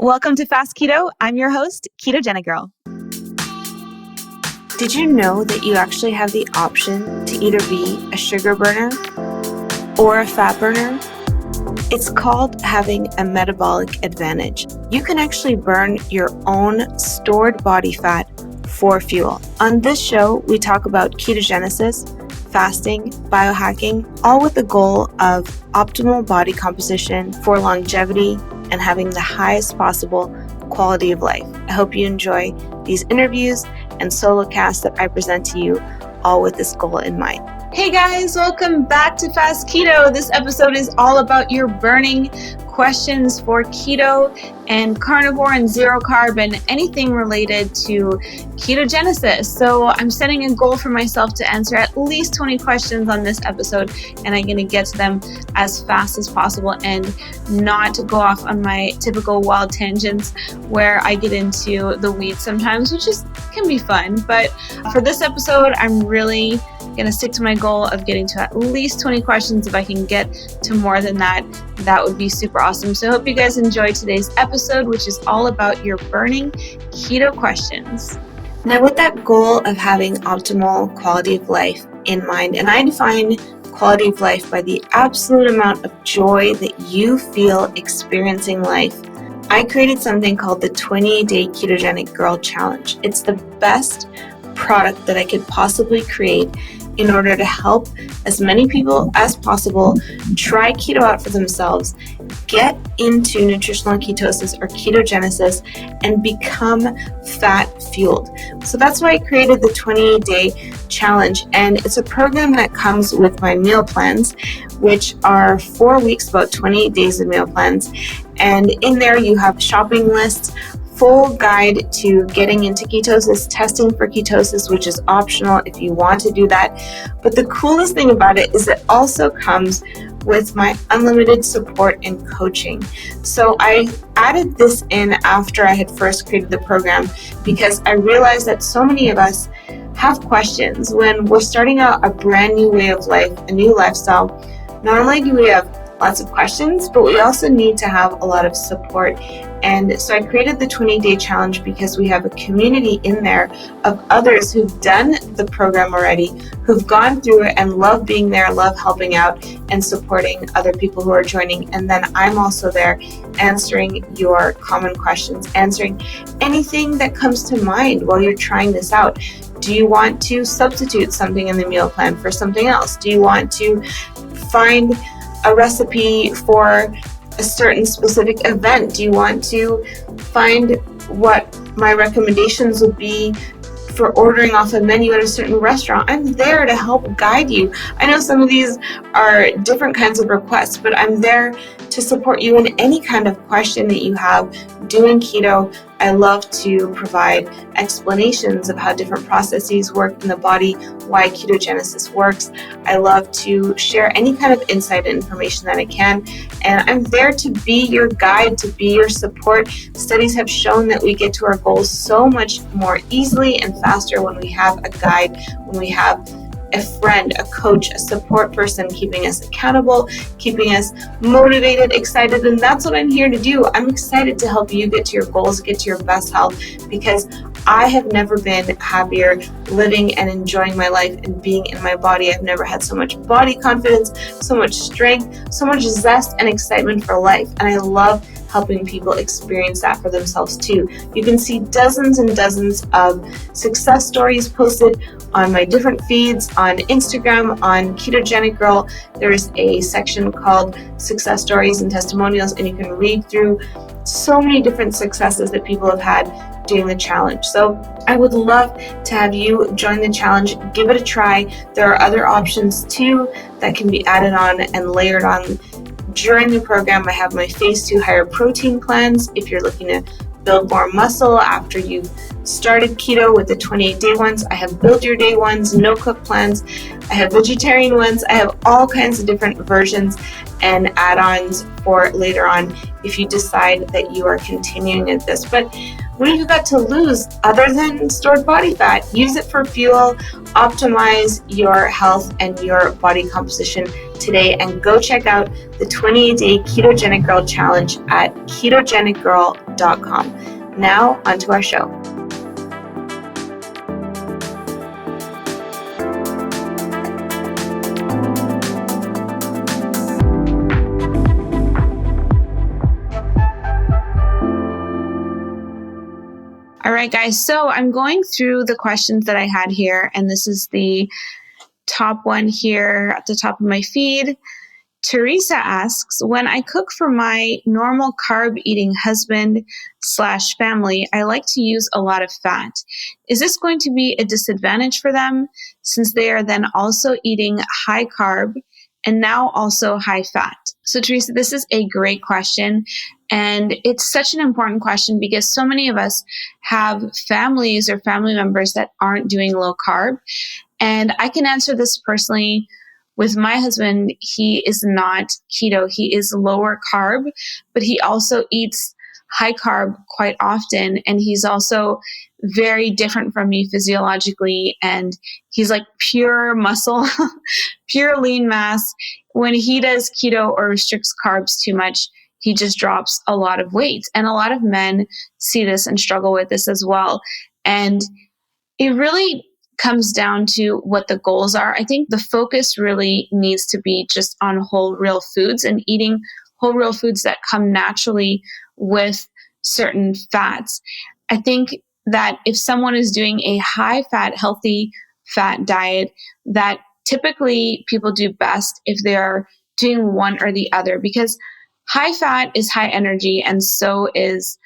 Welcome to Fast Keto. I'm your host, Ketogenic Girl. Did you know that you actually have the option to either be a sugar burner or a fat burner? It's called having a metabolic advantage. You can actually burn your own stored body fat for fuel. On this show, we talk about ketogenesis, fasting, biohacking, all with the goal of optimal body composition for longevity and having the highest possible quality of life. I hope you enjoy these interviews and solo casts that I present to you, all with this goal in mind. Hey guys, welcome back to Fast Keto. This episode is all about your burning questions for keto and carnivore and zero carb and anything related to ketogenesis. So I'm setting a goal for myself to answer at least 20 questions on this episode, and I'm going to get to them as fast as possible and not go off on my typical wild tangents where I get into the weeds sometimes, which can be fun. But for this episode, I'm really going to stick to my goal of getting to at least 20 questions. If I can get to more than that, that would be super awesome. So I hope you guys enjoyed today's episode, which is all about your burning keto questions. Now, with that goal of having optimal quality of life in mind, and I define quality of life by the absolute amount of joy that you feel experiencing life, I created something called the 20-Day Ketogenic Girl Challenge. It's the best product that I could possibly create in order to help as many people as possible try keto out for themselves, get into nutritional ketosis or ketogenesis, and become fat fueled. So that's why I created the 20-day challenge, and it's a program that comes with my meal plans, which are 4 weeks, about 28 days of meal plans. And in there you have shopping lists, full guide to getting into ketosis, testing for ketosis, which is optional if you want to do that. But the coolest thing about it is it also comes with my unlimited support and coaching. So I added this in after I had first created the program because I realized that so many of us have questions when we're starting out a brand new way of life, a new lifestyle. Not only do we have lots of questions, but we also need to have a lot of support. And so I created the 20-day challenge because we have a community in there of others who've done the program already, who've gone through it and love being there, love helping out and supporting other people who are joining. And then I'm also there answering your common questions, answering anything that comes to mind while you're trying this out. Do you want to substitute something in the meal plan for something else? Do you want to find a recipe for a certain specific event? Do you want to find what my recommendations would be for ordering off a menu at a certain restaurant? I'm there to help guide you. I know some of these are different kinds of requests, but I'm there to support you in any kind of question that you have doing keto. I love to provide explanations of how different processes work in the body, why ketogenesis works. I love to share any kind of insight and information that I can. And I'm there to be your guide, to be your support. Studies have shown that we get to our goals so much more easily and faster when we have a guide, when we have a friend, a coach, a support person keeping us accountable, keeping us motivated, excited, and that's what I'm here to do. I'm excited to help you get to your goals, get to your best health, because I have never been happier living and enjoying my life and being in my body. I've never had so much body confidence, so much strength, so much zest and excitement for life, and I love helping people experience that for themselves too. You can see dozens and dozens of success stories posted on my different feeds, on Instagram, on Ketogenic Girl. There's a section called Success Stories and Testimonials, and you can read through so many different successes that people have had doing the challenge. So I would love to have you join the challenge, give it a try. There are other options too that can be added on and layered on during the program. I have my phase 2 higher protein plans if you're looking to build more muscle after you've started keto with the 28-day ones. I have build your day ones, no cook plans. I have vegetarian ones. I have all kinds of different versions and add-ons for later on if you decide that you are continuing at this. But what have you got to lose other than stored body fat? Use it for fuel, optimize your health and your body composition today and go check out the 28-day Ketogenic Girl Challenge at ketogenicgirl.com. Now, onto our show. All right, guys. So I'm going through the questions that I had here, and this is the top one here at the top of my feed. Teresa asks, when I cook for my normal carb eating husband/family, I like to use a lot of fat. Is this going to be a disadvantage for them since they are then also eating high carb and now also high fat? So Teresa, this is a great question. And it's such an important question because so many of us have families or family members that aren't doing low carb. And I can answer this personally. With my husband, he is not keto. He is lower carb, but he also eats high carb quite often. And he's also very different from me physiologically. And he's like pure muscle, pure lean mass. When he does keto or restricts carbs too much, he just drops a lot of weight. And a lot of men see this and struggle with this as well. And it really comes down to what the goals are. I think the focus really needs to be just on whole real foods and eating whole real foods that come naturally with certain fats. I think that if someone is doing a high fat, healthy fat diet, that typically people do best if they are doing one or the other, because high fat is high energy and so is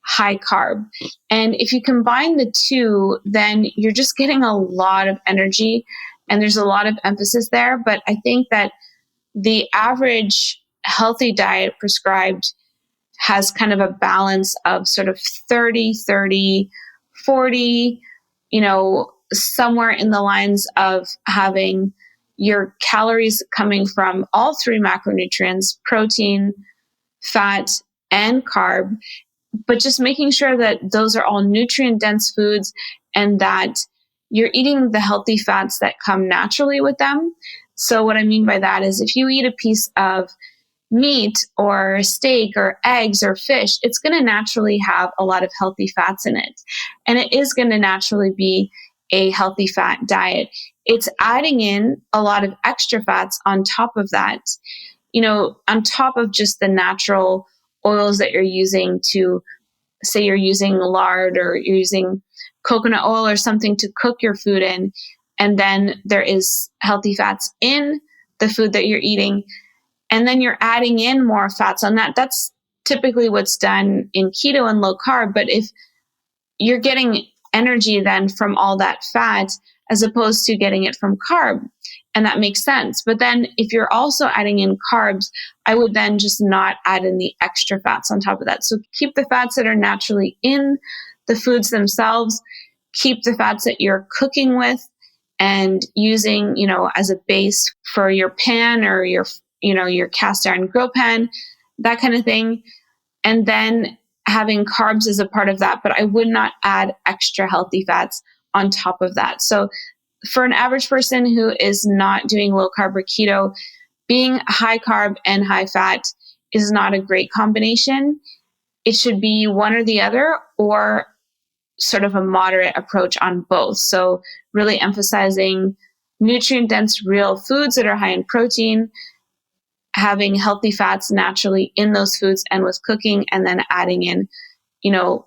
high carb. And if you combine the two, then you're just getting a lot of energy and there's a lot of emphasis there. But I think that the average healthy diet prescribed has kind of a balance of sort of 30, 30, 40, somewhere in the lines of having your calories coming from all three macronutrients, protein, fat, and carb, but just making sure that those are all nutrient dense foods and that you're eating the healthy fats that come naturally with them. So what I mean by that is if you eat a piece of meat or steak or eggs or fish, it's going to naturally have a lot of healthy fats in it. And it is going to naturally be a healthy fat diet. It's adding in a lot of extra fats on top of that, on top of just the natural oils that you're using to, say you're using lard or you're using coconut oil or something to cook your food in, and then there is healthy fats in the food that you're eating, and then you're adding in more fats on that. That's typically what's done in keto and low carb. But if you're getting energy then from all that fat as opposed to getting it from carb, and that makes sense. But then if you're also adding in carbs, I would then just not add in the extra fats on top of that. So keep the fats that are naturally in the foods themselves, keep the fats that you're cooking with and using, as a base for your pan or your cast iron grill pan, that kind of thing. And then having carbs as a part of that, but I would not add extra healthy fats on top of that. So for an average person who is not doing low carb or keto, being high carb and high fat is not a great combination. It should be one or the other, or sort of a moderate approach on both. So really emphasizing nutrient dense real foods that are high in protein, having healthy fats naturally in those foods and with cooking, and then adding in,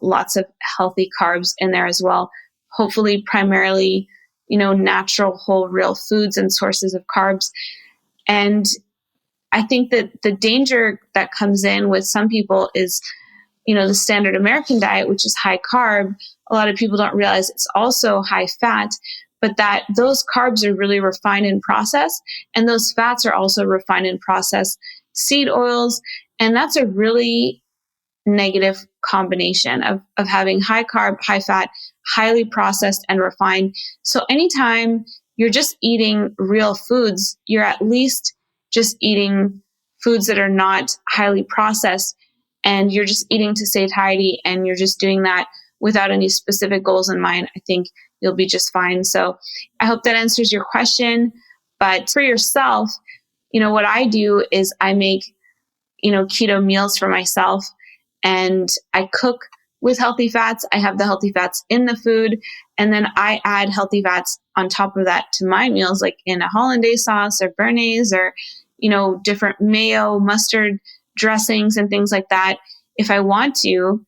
lots of healthy carbs in there as well. Hopefully primarily, natural whole real foods and sources of carbs. And I think that the danger that comes in with some people is, the standard American diet, which is high carb. A lot of people don't realize it's also high fat, but that those carbs are really refined and processed, and those fats are also refined and processed seed oils. And that's a really negative combination of having high carb, high fat, highly processed and refined. So anytime you're just eating real foods, you're at least just eating foods that are not highly processed, and you're just eating to satiety, and you're just doing that without any specific goals in mind, I think you'll be just fine. So I hope that answers your question. But for yourself, what I do is I make, keto meals for myself, and I cook with healthy fats. I have the healthy fats in the food, and then I add healthy fats on top of that to my meals, like in a hollandaise sauce or béarnaise or, different mayo, mustard dressings and things like that if I want to.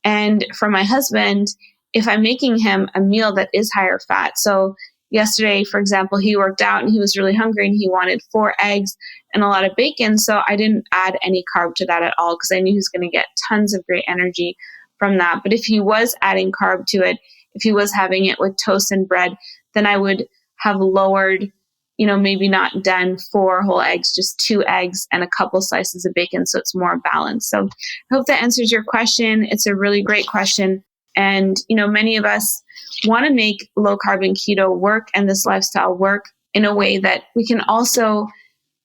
And for my husband, if I'm making him a meal that is higher fat. So yesterday, for example, he worked out and he was really hungry and he wanted 4 eggs and a lot of bacon. So I didn't add any carb to that at all because I knew he was going to get tons of great energy from that. But if he was adding carb to it, if he was having it with toast and bread, then I would have lowered, maybe not done 4 whole eggs, just 2 eggs and a couple slices of bacon. So it's more balanced. So I hope that answers your question. It's a really great question. And, many of us want to make low carb and keto work and this lifestyle work in a way that we can also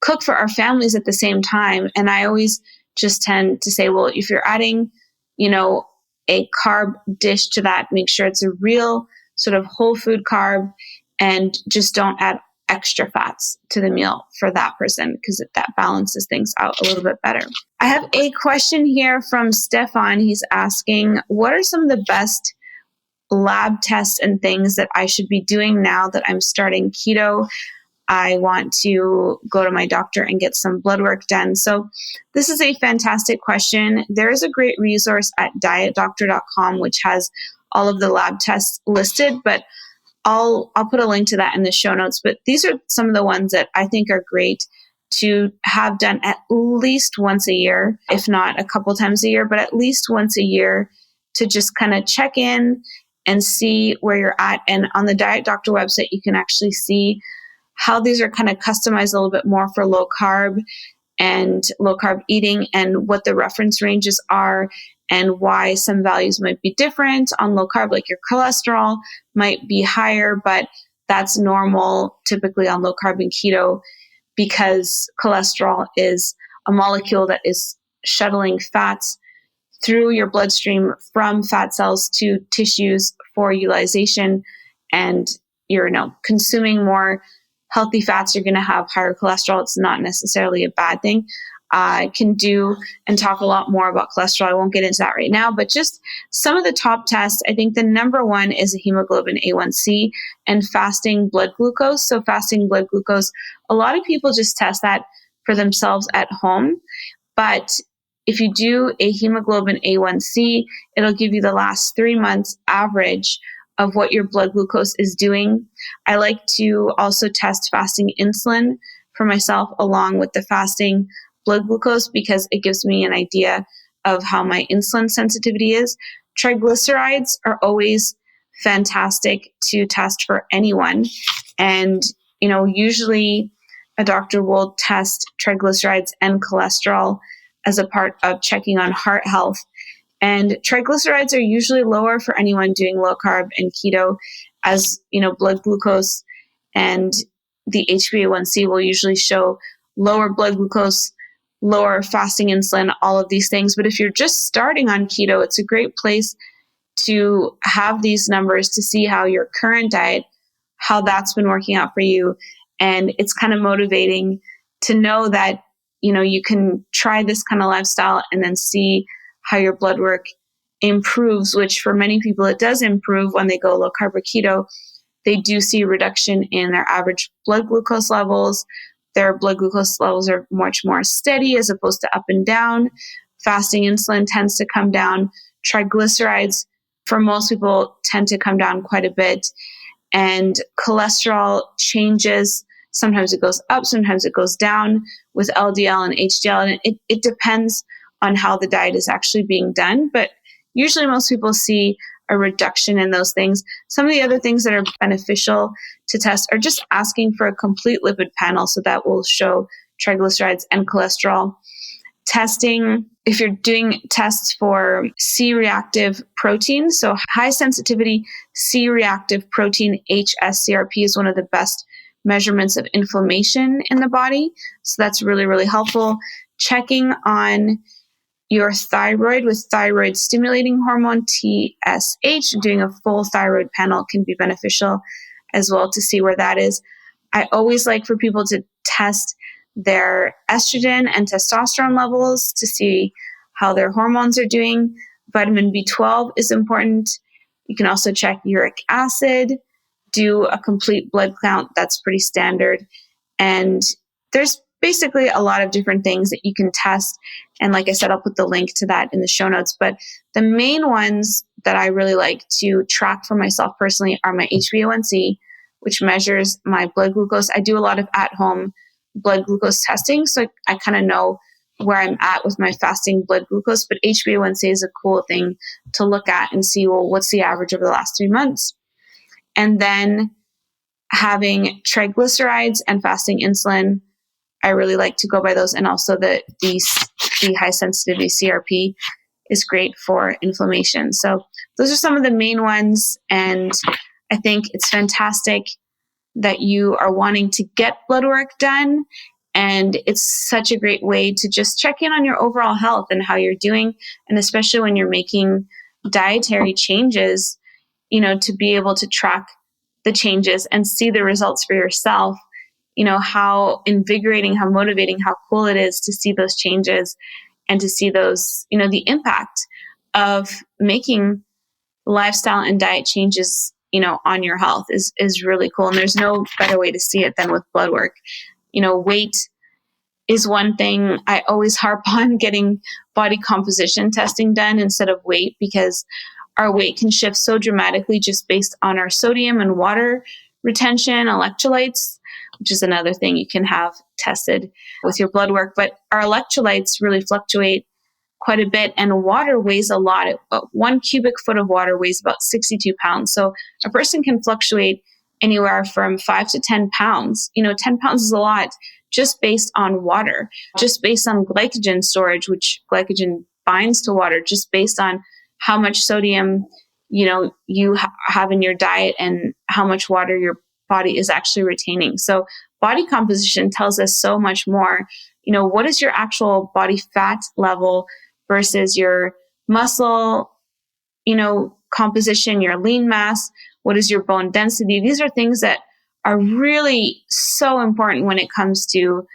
cook for our families at the same time. And I always just tend to say, well, if you're adding, a carb dish to that, make sure it's a real sort of whole food carb and just don't add extra fats to the meal for that person because that balances things out a little bit better. I have a question here from Stefan. He's asking, what are some of the best lab tests and things that I should be doing now that I'm starting keto? I want to go to my doctor and get some blood work done. So this is a fantastic question. There is a great resource at dietdoctor.com, which has all of the lab tests listed, but I'll put a link to that in the show notes. But these are some of the ones that I think are great to have done at least once a year, if not a couple times a year, but at least once a year to just kind of check in and see where you're at. And on the Diet Doctor website, you can actually see how these are kind of customized a little bit more for low carb and low carb eating and what the reference ranges are and why some values might be different on low carb, like your cholesterol might be higher, but that's normal typically on low carb and keto because cholesterol is a molecule that is shuttling fats through your bloodstream from fat cells to tissues for utilization, and you're consuming more healthy fats, you're going to have higher cholesterol. It's not necessarily a bad thing. I can do and talk a lot more about cholesterol. I won't get into that right now, but just some of the top tests. I think the number one is a hemoglobin A1C and fasting blood glucose. So fasting blood glucose, a lot of people just test that for themselves at home. But if you do a hemoglobin A1C, it'll give you the last 3 months average of what your blood glucose is doing. I like to also test fasting insulin for myself along with the fasting blood glucose because it gives me an idea of how my insulin sensitivity is. Triglycerides are always fantastic to test for anyone. And, usually a doctor will test triglycerides and cholesterol as a part of checking on heart health. And triglycerides are usually lower for anyone doing low carb and keto, as blood glucose and the HbA1c will usually show lower blood glucose, lower fasting insulin, all of these things. But if you're just starting on keto, it's a great place to have these numbers to see how your current diet, how that's been working out for you. And it's kind of motivating to know that, you can try this kind of lifestyle and then see how your blood work improves, which for many people, it does improve when they go low carb or keto. They do see a reduction in their average blood glucose levels. Their blood glucose levels are much more steady as opposed to up and down. Fasting insulin tends to come down. Triglycerides, for most people, tend to come down quite a bit. And cholesterol changes. Sometimes it goes up, sometimes it goes down with LDL and HDL. And it depends on how the diet is actually being done. But usually most people see a reduction in those things. Some of the other things that are beneficial to test are just asking for a complete lipid panel. So that will show triglycerides and cholesterol. Testing, if you're doing tests for C-reactive protein, so high sensitivity C-reactive protein, HSCRP, is one of the best measurements of inflammation in the body. So that's really, really helpful. Checking on your thyroid with thyroid stimulating hormone, TSH, doing a full thyroid panel can be beneficial as well to see where that is. I always like for people to test their estrogen and testosterone levels to see how their hormones are doing. Vitamin B12 is important. You can also check uric acid, do a complete blood count. That's pretty standard. And there's basically a lot of different things that you can test. And like I said, I'll put the link to that in the show notes. But the main ones that I really like to track for myself personally are my HbA1c, which measures my blood glucose. I do a lot of at-home blood glucose testing, so I kind of know where I'm at with my fasting blood glucose. But HbA1c is a cool thing to look at and see, well, what's the average over the last 3 months? And then having triglycerides and fasting insulin, I really like to go by those. And also the high sensitivity CRP is great for inflammation. So those are some of the main ones. And I think it's fantastic that you are wanting to get blood work done. And it's such a great way to just check in on your overall health and how you're doing. And especially when you're making dietary changes, to be able to track the changes and see the results for yourself, how invigorating, how motivating, how cool it is to see those changes and to see those, the impact of making lifestyle and diet changes, on your health is really cool. And there's no better way to see it than with blood work. Weight is one thing. I always harp on getting body composition testing done instead of weight, because our weight can shift so dramatically just based on our sodium and water retention, electrolytes, which is another thing you can have tested with your blood work. But our electrolytes really fluctuate quite a bit, and water weighs a lot. 1 cubic foot of water weighs about 62 pounds. So a person can fluctuate anywhere from 5 to 10 pounds. 10 pounds is a lot just based on water, just based on glycogen storage, which glycogen binds to water, just based on how much sodium, you have in your diet and how much water your body is actually retaining. So body composition tells us so much more. What is your actual body fat level versus your muscle, composition, your lean mass? What is your bone density? These are things that are really so important when it comes to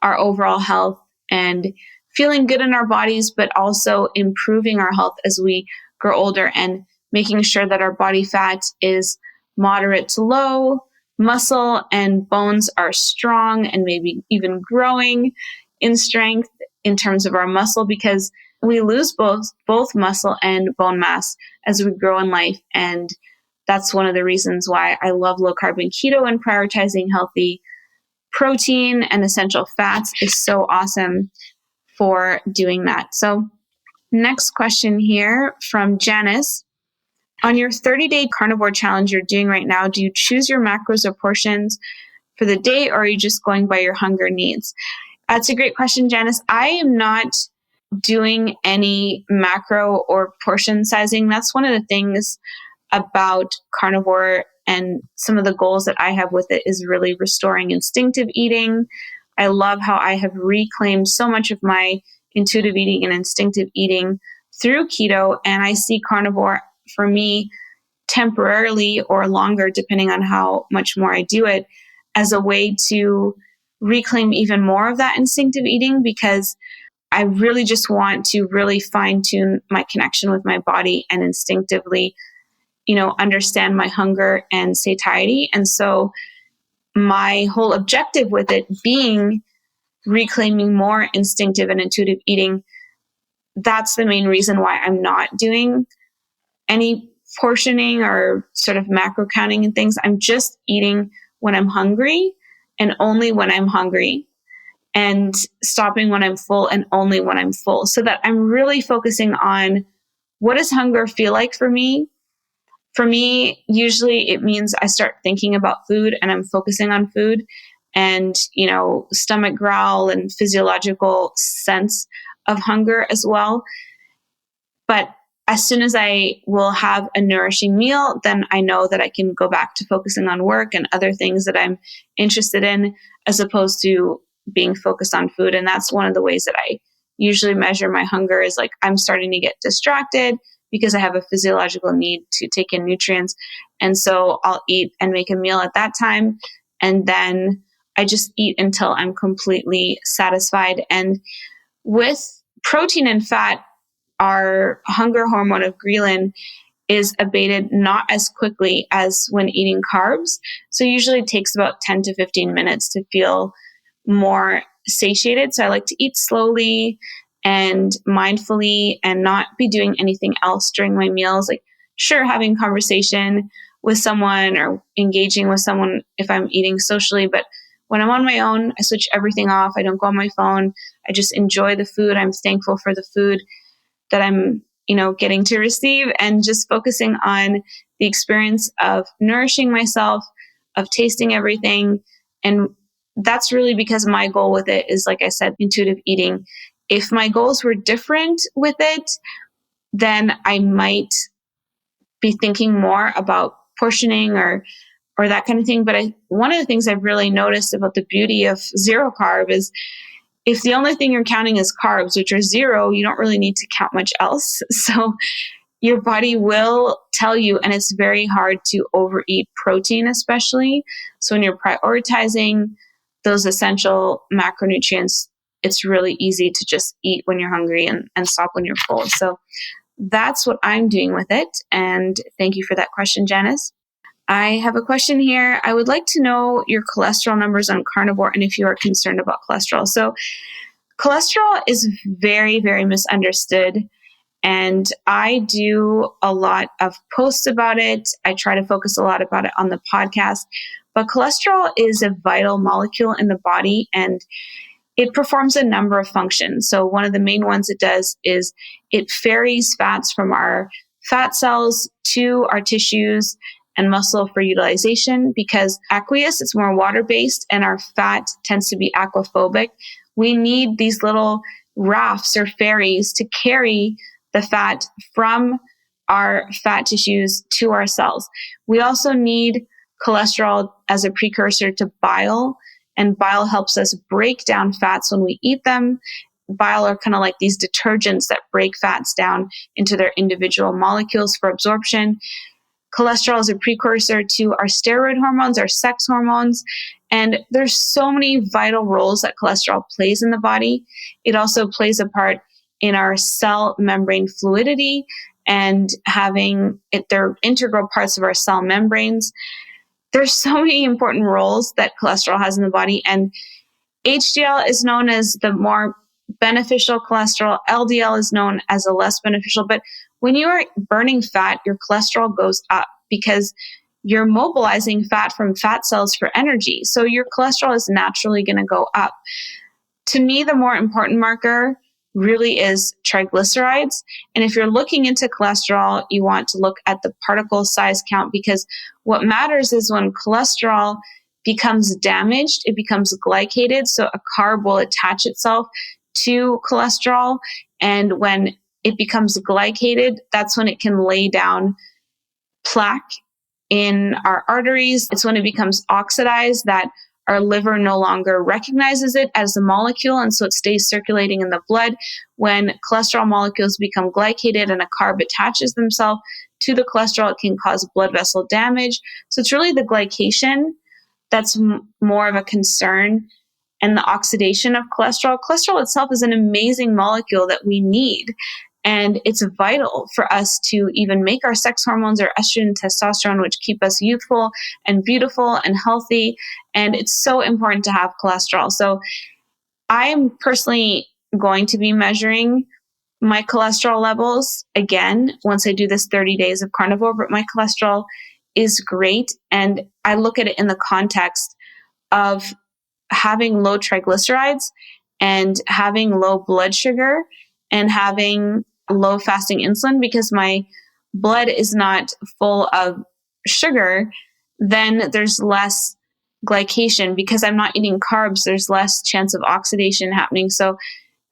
our overall health and feeling good in our bodies, but also improving our health as we grow older and making sure that our body fat is moderate to low, muscle and bones are strong and maybe even growing in strength in terms of our muscle, because we lose both muscle and bone mass as we grow in life. And that's one of the reasons why I love low carb and keto, and prioritizing healthy protein and essential fats is so awesome for doing that. So next question here from Janice. On your 30-day carnivore challenge you're doing right now, do you choose your macros or portions for the day, or are you just going by your hunger needs? That's a great question, Janice. I am not doing any macro or portion sizing. That's one of the things about carnivore, and some of the goals that I have with it is really restoring instinctive eating. I love how I have reclaimed so much of my intuitive eating and instinctive eating through keto, and I see carnivore for me temporarily or longer, depending on how much more I do it, as a way to reclaim even more of that instinctive eating, because I really just want to really fine tune my connection with my body and instinctively, understand my hunger and satiety. And so my whole objective with it being reclaiming more instinctive and intuitive eating, that's the main reason why I'm not doing any portioning or sort of macro counting and things. I'm just eating when I'm hungry and only when I'm hungry, and stopping when I'm full and only when I'm full, so that I'm really focusing on what does hunger feel like for me. For me, usually it means I start thinking about food and I'm focusing on food, and, stomach growl and physiological sense of hunger as well. But as soon as I will have a nourishing meal, then I know that I can go back to focusing on work and other things that I'm interested in, as opposed to being focused on food. And that's one of the ways that I usually measure my hunger, is like I'm starting to get distracted because I have a physiological need to take in nutrients. And so I'll eat and make a meal at that time. And then I just eat until I'm completely satisfied. And with protein and fat, our hunger hormone of ghrelin is abated not as quickly as when eating carbs. So usually it takes about 10 to 15 minutes to feel more satiated. So I like to eat slowly and mindfully and not be doing anything else during my meals. Like, sure, having conversation with someone or engaging with someone if I'm eating socially, but when I'm on my own, I switch everything off. I don't go on my phone. I just enjoy the food. I'm thankful for the food that I'm, getting to receive, and just focusing on the experience of nourishing myself, of tasting everything. And that's really because my goal with it is, like I said, intuitive eating. If my goals were different with it, then I might be thinking more about portioning or that kind of thing. But one of the things I've really noticed about the beauty of zero carb is, if the only thing you're counting is carbs, which are zero, you don't really need to count much else. So your body will tell you, and it's very hard to overeat protein, especially. So when you're prioritizing those essential macronutrients, it's really easy to just eat when you're hungry and stop when you're full. So that's what I'm doing with it. And thank you for that question, Janice. I have a question here. I would like to know your cholesterol numbers on carnivore and if you are concerned about cholesterol. So cholesterol is very, very misunderstood. And I do a lot of posts about it. I try to focus a lot about it on the podcast. But cholesterol is a vital molecule in the body, and it performs a number of functions. So one of the main ones it does is it ferries fats from our fat cells to our tissues and muscle for utilization. Because aqueous, it's more water-based, and our fat tends to be aquaphobic. We need these little rafts or ferries to carry the fat from our fat tissues to our cells. We also need cholesterol as a precursor to bile, and bile helps us break down fats when we eat them. Bile are kind of like these detergents that break fats down into their individual molecules for absorption. Cholesterol is a precursor to our steroid hormones, our sex hormones, and there's so many vital roles that cholesterol plays in the body. It also plays a part in our cell membrane fluidity and having it, they're integral parts of our cell membranes. There's so many important roles that cholesterol has in the body, and HDL is known as the more beneficial cholesterol. LDL is known as a less beneficial. But when you are burning fat, your cholesterol goes up because you're mobilizing fat from fat cells for energy. So your cholesterol is naturally going to go up. To me, the more important marker really is triglycerides. And if you're looking into cholesterol, you want to look at the particle size count, because what matters is when cholesterol becomes damaged, it becomes glycated. So a carb will attach itself to cholesterol. And when it becomes glycated, that's when it can lay down plaque in our arteries. It's when it becomes oxidized that our liver no longer recognizes it as a molecule, and so it stays circulating in the blood. When cholesterol molecules become glycated and a carb attaches themselves to the cholesterol, it can cause blood vessel damage. So it's really the glycation that's more of a concern, and the oxidation of cholesterol. Cholesterol itself is an amazing molecule that we need. And it's vital for us to even make our sex hormones, our estrogen and testosterone, which keep us youthful and beautiful and healthy. And it's so important to have cholesterol. So I am personally going to be measuring my cholesterol levels again once I do this 30 days of carnivore, but my cholesterol is great. And I look at it in the context of having low triglycerides and having low blood sugar and having low fasting insulin, because my blood is not full of sugar, then there's less glycation. Because I'm not eating carbs, there's less chance of oxidation happening. So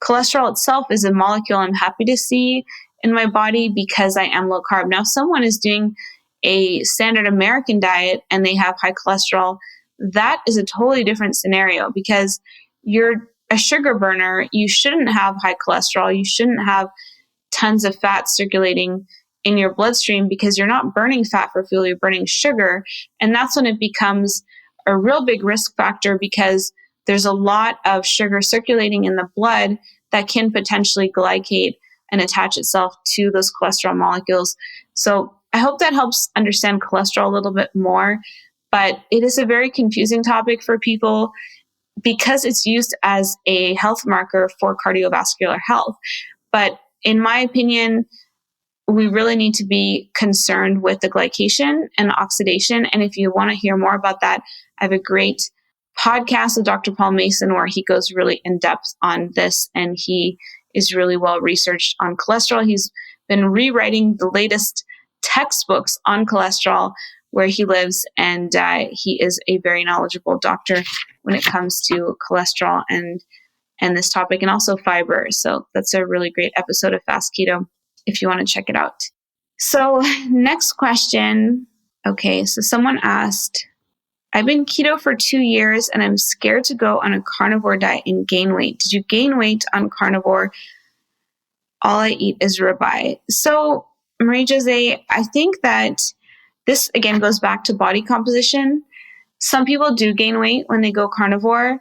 cholesterol itself is a molecule I'm happy to see in my body because I am low carb. Now, if someone is doing a standard American diet and they have high cholesterol, that is a totally different scenario, because you're a sugar burner. You shouldn't have high cholesterol. You shouldn't have tons of fat circulating in your bloodstream, because you're not burning fat for fuel, you're burning sugar. And that's when it becomes a real big risk factor because there's a lot of sugar circulating in the blood that can potentially glycate and attach itself to those cholesterol molecules. So I hope that helps understand cholesterol a little bit more, but it is a very confusing topic for people because it's used as a health marker for cardiovascular health. But in my opinion, we really need to be concerned with the glycation and oxidation. And if you want to hear more about that, I have a great podcast with Dr. Paul Mason where he goes really in depth on this, and he is really well researched on cholesterol. He's been rewriting the latest textbooks on cholesterol where he lives, and he is a very knowledgeable doctor when it comes to cholesterol and this topic, and also fiber. So that's a really great episode of Fast Keto if you want to check it out. So next question. Okay, so someone asked, I've been keto for 2 years and I'm scared to go on a carnivore diet and gain weight. Did you gain weight on carnivore? All I eat is ribeye. So Marie Jose, I think that this again goes back to body composition. Some people do gain weight when they go carnivore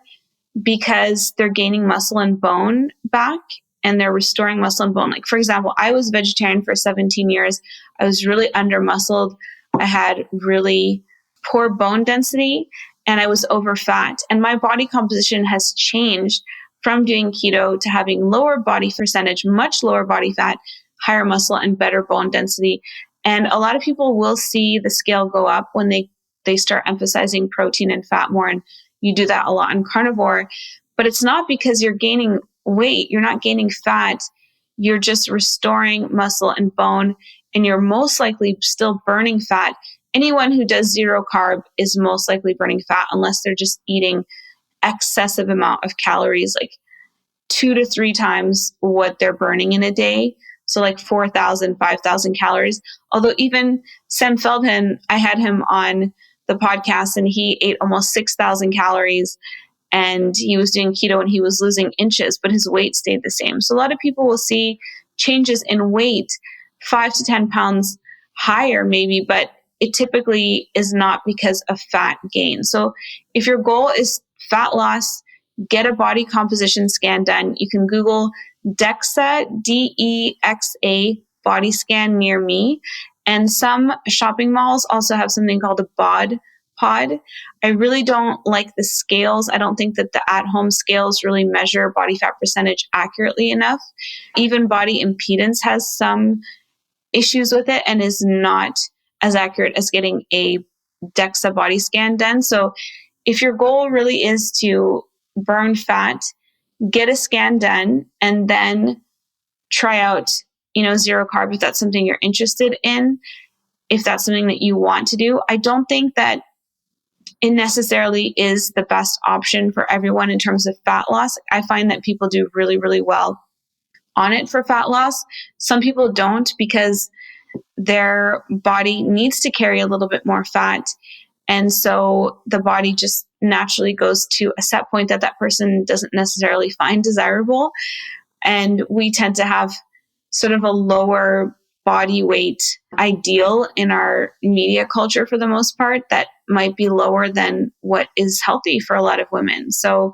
because they're gaining muscle and bone back and they're restoring muscle and bone. Like, for example, I was vegetarian for 17 years. I was really under muscled. I had really poor bone density and I was over fat. And my body composition has changed from doing keto to having lower body percentage, much lower body fat, higher muscle, and better bone density. And a lot of people will see the scale go up when they start emphasizing protein and fat more. And you do that a lot on carnivore, but it's not because you're gaining weight. You're not gaining fat. You're just restoring muscle and bone, and you're most likely still burning fat. Anyone who does zero carb is most likely burning fat unless they're just eating excessive amount of calories, like 2 to 3 times what they're burning in a day. So like 4,000, 5,000 calories. Although even Sam Feldman, I had him on the podcast and he ate almost 6,000 calories and he was doing keto and he was losing inches, but his weight stayed the same. So a lot of people will see changes in weight, 5 to 10 pounds higher maybe, but it typically is not because of fat gain. So if your goal is fat loss, get a body composition scan done. You can Google DEXA, DEXA body scan near me. And some shopping malls also have something called a bod pod. I really don't like the scales. I don't think that the at-home scales really measure body fat percentage accurately enough. Even body impedance has some issues with it and is not as accurate as getting a DEXA body scan done. So if your goal really is to burn fat, get a scan done and then try out, zero carb if that's something you're interested in, if that's something that you want to do. I don't think that it necessarily is the best option for everyone in terms of fat loss. I find that people do really, really well on it for fat loss. Some people don't because their body needs to carry a little bit more fat. And so the body just naturally goes to a set point that person doesn't necessarily find desirable. And we tend to have sort of a lower body weight ideal in our media culture for the most part that might be lower than what is healthy for a lot of women. So,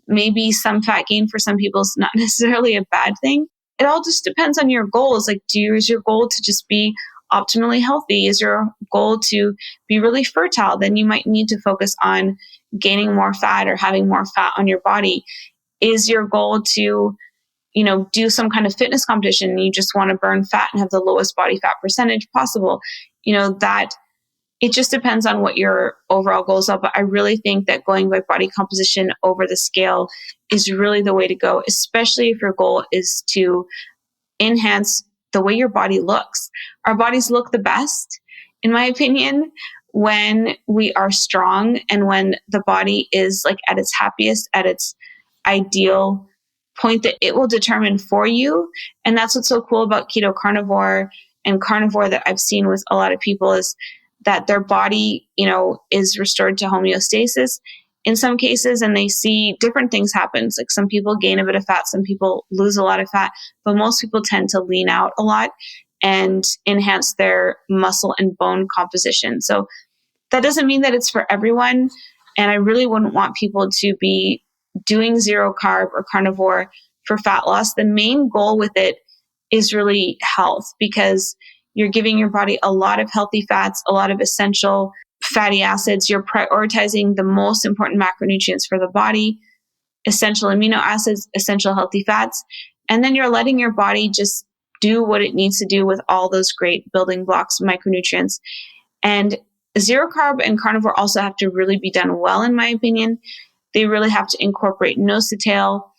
maybe some fat gain for some people is not necessarily a bad thing. It all just depends on your goals. Like, is your goal to just be optimally healthy? Is your goal to be really fertile? Then you might need to focus on gaining more fat or having more fat on your body. Is your goal to, do some kind of fitness competition and you just want to burn fat and have the lowest body fat percentage possible? That it just depends on what your overall goals are. But I really think that going by body composition over the scale is really the way to go, especially if your goal is to enhance the way your body looks. Our bodies look the best, in my opinion, when we are strong and when the body is like at its happiest, at its ideal point that it will determine for you. And that's what's so cool about keto carnivore and carnivore that I've seen with a lot of people is that their body, is restored to homeostasis in some cases, and they see different things happen. Like some people gain a bit of fat, some people lose a lot of fat, but most people tend to lean out a lot and enhance their muscle and bone composition. So That doesn't mean that it's for everyone. And I really wouldn't want people to be doing zero carb or carnivore for fat loss. The main goal with it is really health, because you're giving your body a lot of healthy fats, a lot of essential fatty acids. You're prioritizing the most important macronutrients for the body, essential amino acids, essential healthy fats. And then you're letting your body just do what it needs to do with all those great building blocks, micronutrients. And zero carb and carnivore also have to really be done well, in my opinion. They really have to incorporate nose to tail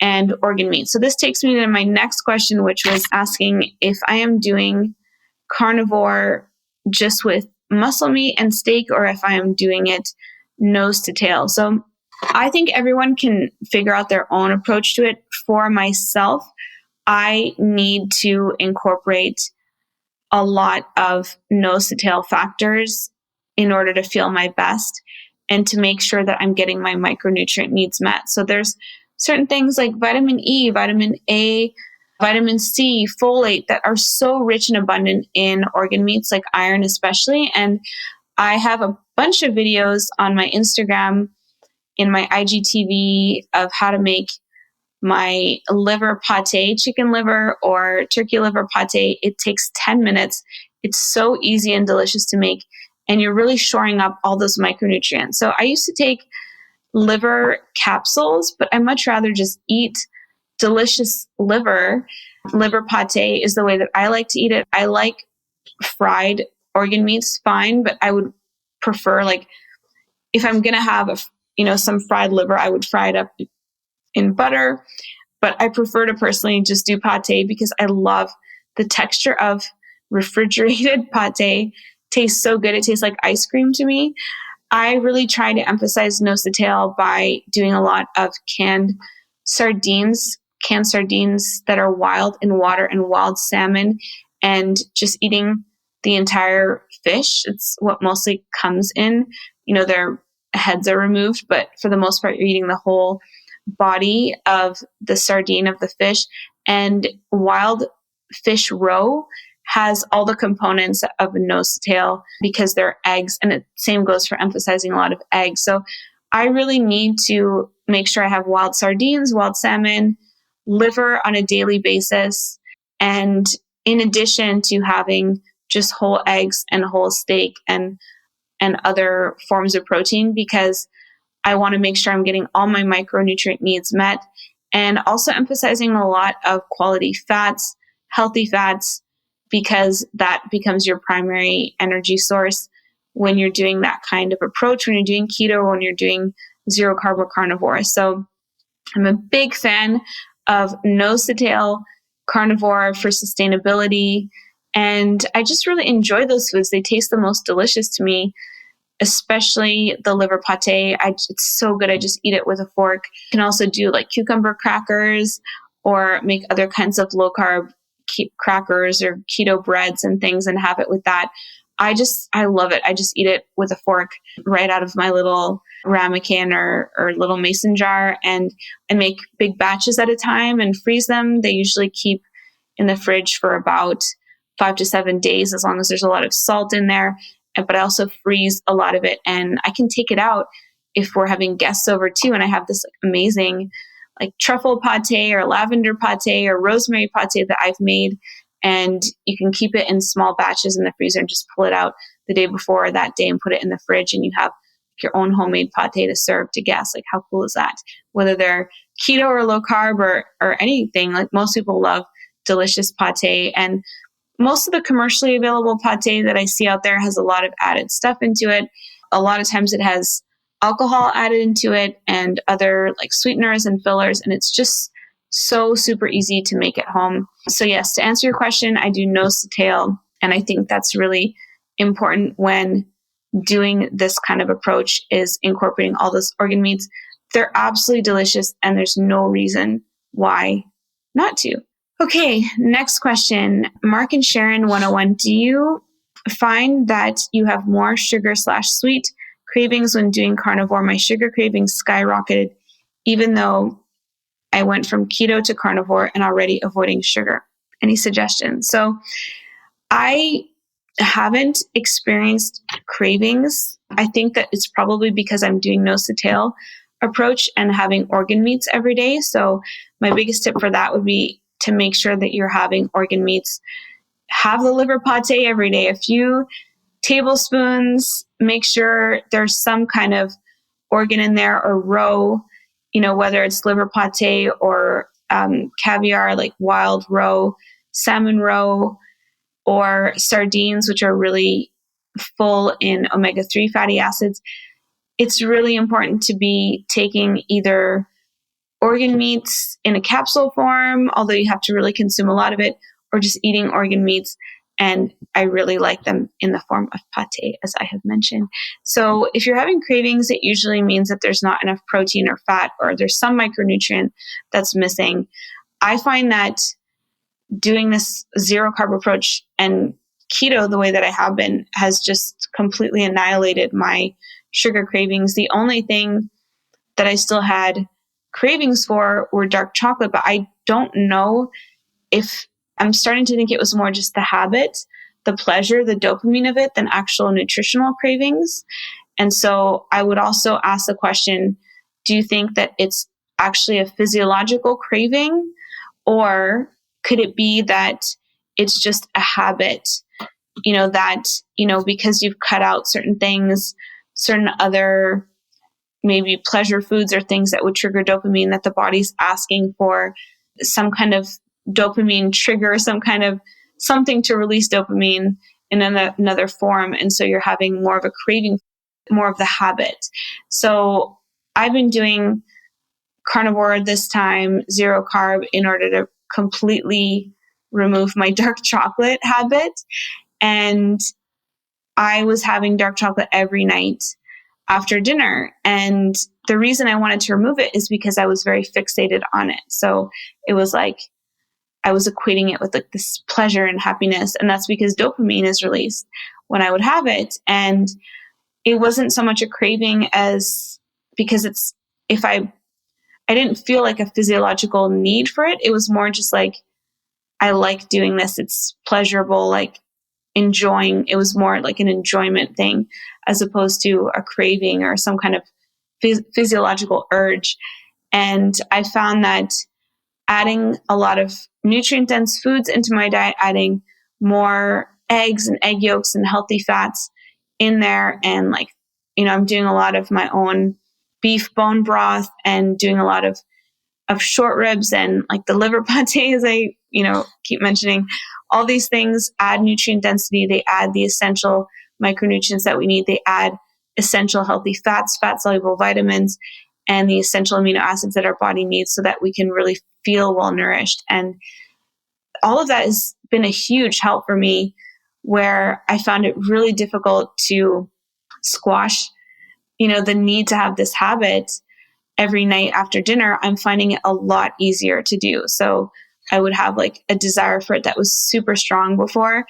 and organ meat. So this takes me to my next question, which was asking if I am doing carnivore just with muscle meat and steak, or if I am doing it nose to tail. So I think everyone can figure out their own approach to it. For myself, I need to incorporate a lot of nose to tail factors in order to feel my best and to make sure that I'm getting my micronutrient needs met. So there's certain things like vitamin E, vitamin A, vitamin C, folate that are so rich and abundant in organ meats, like iron especially. And I have a bunch of videos on my Instagram, in my IGTV, of how to make my liver pate, chicken liver or turkey liver pate. It takes 10 minutes. It's so easy and delicious to make, and you're really shoring up all those micronutrients. So I used to take liver capsules, but I much rather just eat delicious liver. Liver pate is the way that I like to eat it. I like fried organ meats fine, but I would prefer, like, if I'm going to have some fried liver, I would fry it up in butter. But I prefer to personally just do pate because I love the texture of refrigerated pate. Tastes so good. It tastes like ice cream to me. I really try to emphasize nose to tail by doing a lot of canned sardines that are wild in water, and wild salmon, and just eating the entire fish. It's what mostly comes in. Their heads are removed, but for the most part, you're eating the whole body of the sardine, of the fish. And wild fish roe has all the components of a nose to tail because they're eggs, and the same goes for emphasizing a lot of eggs. So I really need to make sure I have wild sardines, wild salmon, liver on a daily basis, and in addition to having just whole eggs and whole steak and other forms of protein, because I want to make sure I'm getting all my micronutrient needs met, and also emphasizing a lot of quality fats, healthy fats, because that becomes your primary energy source when you're doing that kind of approach, when you're doing keto, or when you're doing zero carb or carnivore. So I'm a big fan of nose to tail carnivore for sustainability. And I just really enjoy those foods. They taste the most delicious to me, especially the liver pate. It's so good. I just eat it with a fork. You can also do like cucumber crackers, or make other kinds of low carb crackers or keto breads and things, and have it with that. I love it. I just eat it with a fork right out of my little ramekin or little mason jar, and I make big batches at a time and freeze them. They usually keep in the fridge for about 5 to 7 days, as long as there's a lot of salt in there. But I also freeze a lot of it, and I can take it out if we're having guests over too. And I have this amazing like truffle pate or lavender pate or rosemary pate that I've made, and you can keep it in small batches in the freezer and just pull it out the day before that day and put it in the fridge, and you have your own homemade pate to serve to guests. Like, how cool is that? Whether they're keto or low carb or anything, like, most people love delicious pate. And most of the commercially available pate that I see out there has a lot of added stuff into it. A lot of times it has alcohol added into it and other like sweeteners and fillers, and it's just so super easy to make at home. So yes, to answer your question, I do nose to tail, and I think that's really important when doing this kind of approach, is incorporating all those organ meats. They're absolutely delicious, and there's no reason why not to. Okay, next question. Mark and Sharon 101. Do you find that you have more sugar/sweet cravings when doing carnivore? My sugar cravings skyrocketed even though I went from keto to carnivore and already avoiding sugar. Any suggestions? So I haven't experienced cravings. I think that it's probably because I'm doing nose to tail approach and having organ meats every day. So my biggest tip for that would be to make sure that you're having organ meats. Have the liver pate every day, a few tablespoons. Make sure there's some kind of organ in there or roe, whether it's liver pate or caviar, like wild roe, salmon roe, or sardines, which are really full in omega-3 fatty acids. It's really important to be taking either organ meats in a capsule form, although you have to really consume a lot of it, or just eating organ meats. And I really like them in the form of pate, as I have mentioned. So if you're having cravings, it usually means that there's not enough protein or fat, or there's some micronutrient that's missing. I find that doing this zero carb approach and keto the way that I have been has just completely annihilated my sugar cravings. The only thing that I still had cravings for were dark chocolate, but I don't know if I'm starting to think it was more just the habit, the pleasure, the dopamine of it than actual nutritional cravings. And so I would also ask the question, do you think that it's actually a physiological craving, or could it be that it's just a habit, because you've cut out certain things, certain other maybe pleasure foods or things that would trigger dopamine, that the body's asking for some kind of dopamine trigger, some kind of something to release dopamine in another form. And so you're having more of a craving, more of the habit. So I've been doing carnivore this time, zero carb, in order to completely remove my dark chocolate habit. And I was having dark chocolate every night after dinner. And the reason I wanted to remove it is because I was very fixated on it. So it was like I was equating it with like this pleasure and happiness. And that's because dopamine is released when I would have it. And it wasn't so much a craving as because I didn't feel like a physiological need for it. It was more just like, I like doing this. It's pleasurable, like enjoying. It was more like an enjoyment thing as opposed to a craving or some kind of physiological urge. And I found that adding a lot of nutrient dense foods into my diet, adding more eggs and egg yolks and healthy fats in there, and like, I'm doing a lot of my own beef bone broth and doing a lot of short ribs and like the liver pate, as I, keep mentioning. All these things add nutrient density. They add the essential micronutrients that we need. They add essential healthy fats, fat soluble vitamins, and the essential amino acids that our body needs so that we can really feel well nourished. And all of that has been a huge help for me, where I found it really difficult to squash, the need to have this habit every night after dinner. I'm finding it a lot easier to do. So I would have like a desire for it that was super strong before.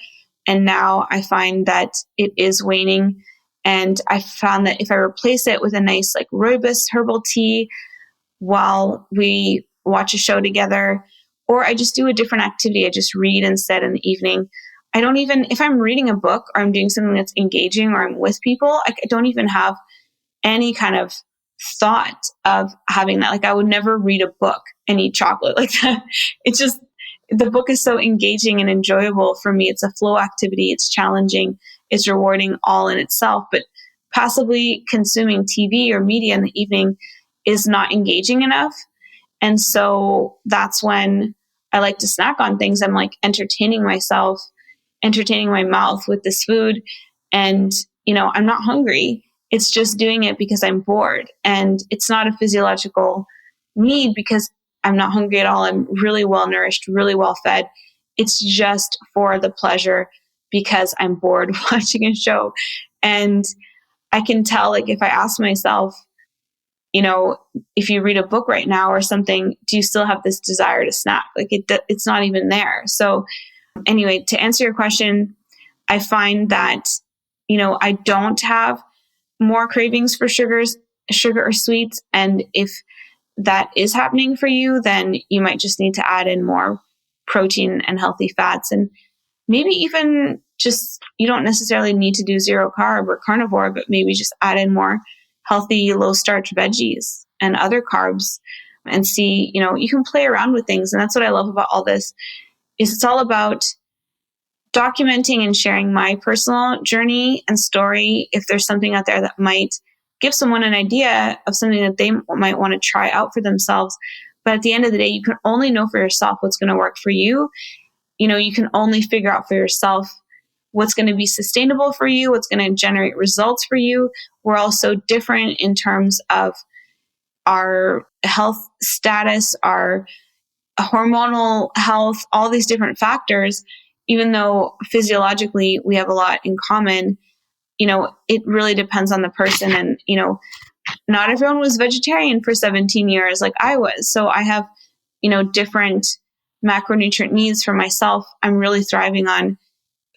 And now I find that it is waning. And I found that if I replace it with a nice like rooibos herbal tea while we watch a show together, or I just do a different activity, I just read instead in the evening. I don't even, if I'm reading a book or I'm doing something that's engaging or I'm with people, I don't even have any kind of thought of having that. Like I would never read a book and eat chocolate like that. It's just, the book is so engaging and enjoyable for me. It's a flow activity. It's challenging. It's rewarding all in itself. But possibly consuming TV or media in the evening is not engaging enough. And so that's when I like to snack on things. I'm like entertaining myself, entertaining my mouth with this food. And, I'm not hungry. It's just doing it because I'm bored. And it's not a physiological need because I'm not hungry at all. I'm really well nourished, really well fed. It's just for the pleasure because I'm bored watching a show. And I can tell, like, if I ask myself, if you read a book right now or something, do you still have this desire to snack? Like it's not even there. So anyway, to answer your question, I find that, I don't have more cravings for sugar or sweets. And if that is happening for you, then you might just need to add in more protein and healthy fats, and maybe even you don't necessarily need to do zero carb or carnivore, but maybe just add in more healthy, low starch veggies and other carbs and see, you can play around with things. And that's what I love about all this is it's all about documenting and sharing my personal journey and story. If there's something out there that might give someone an idea of something that they might want to try out for themselves. But at the end of the day, you can only know for yourself what's going to work for you. You can only figure out for yourself what's going to be sustainable for you, what's going to generate results for you. We're all so different in terms of our health status, our hormonal health, all these different factors. Even though physiologically we have a lot in common, it really depends on the person. And, not everyone was vegetarian for 17 years like I was. So I have, different macronutrient needs for myself. I'm really thriving on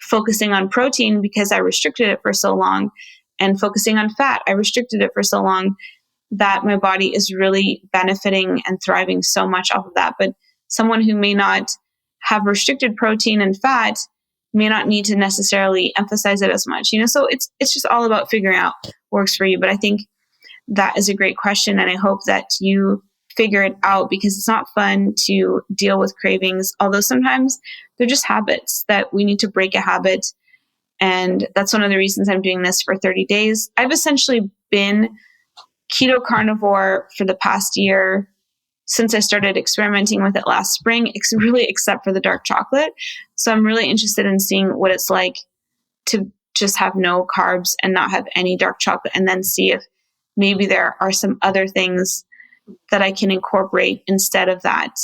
focusing on protein because I restricted it for so long, and focusing on fat. I restricted it for so long that my body is really benefiting and thriving so much off of that. But someone who may not have restricted protein and fat may not need to necessarily emphasize it as much, so it's just all about figuring out what works for you. But I think that is a great question, and I hope that you figure it out, because it's not fun to deal with cravings, although sometimes they're just habits that we need to break a habit. And that's one of the reasons I'm doing this for 30 days. I've essentially been keto carnivore for the past year since I started experimenting with it last spring, except for the dark chocolate. So I'm really interested in seeing what it's like to just have no carbs and not have any dark chocolate, and then see if maybe there are some other things that I can incorporate instead of that.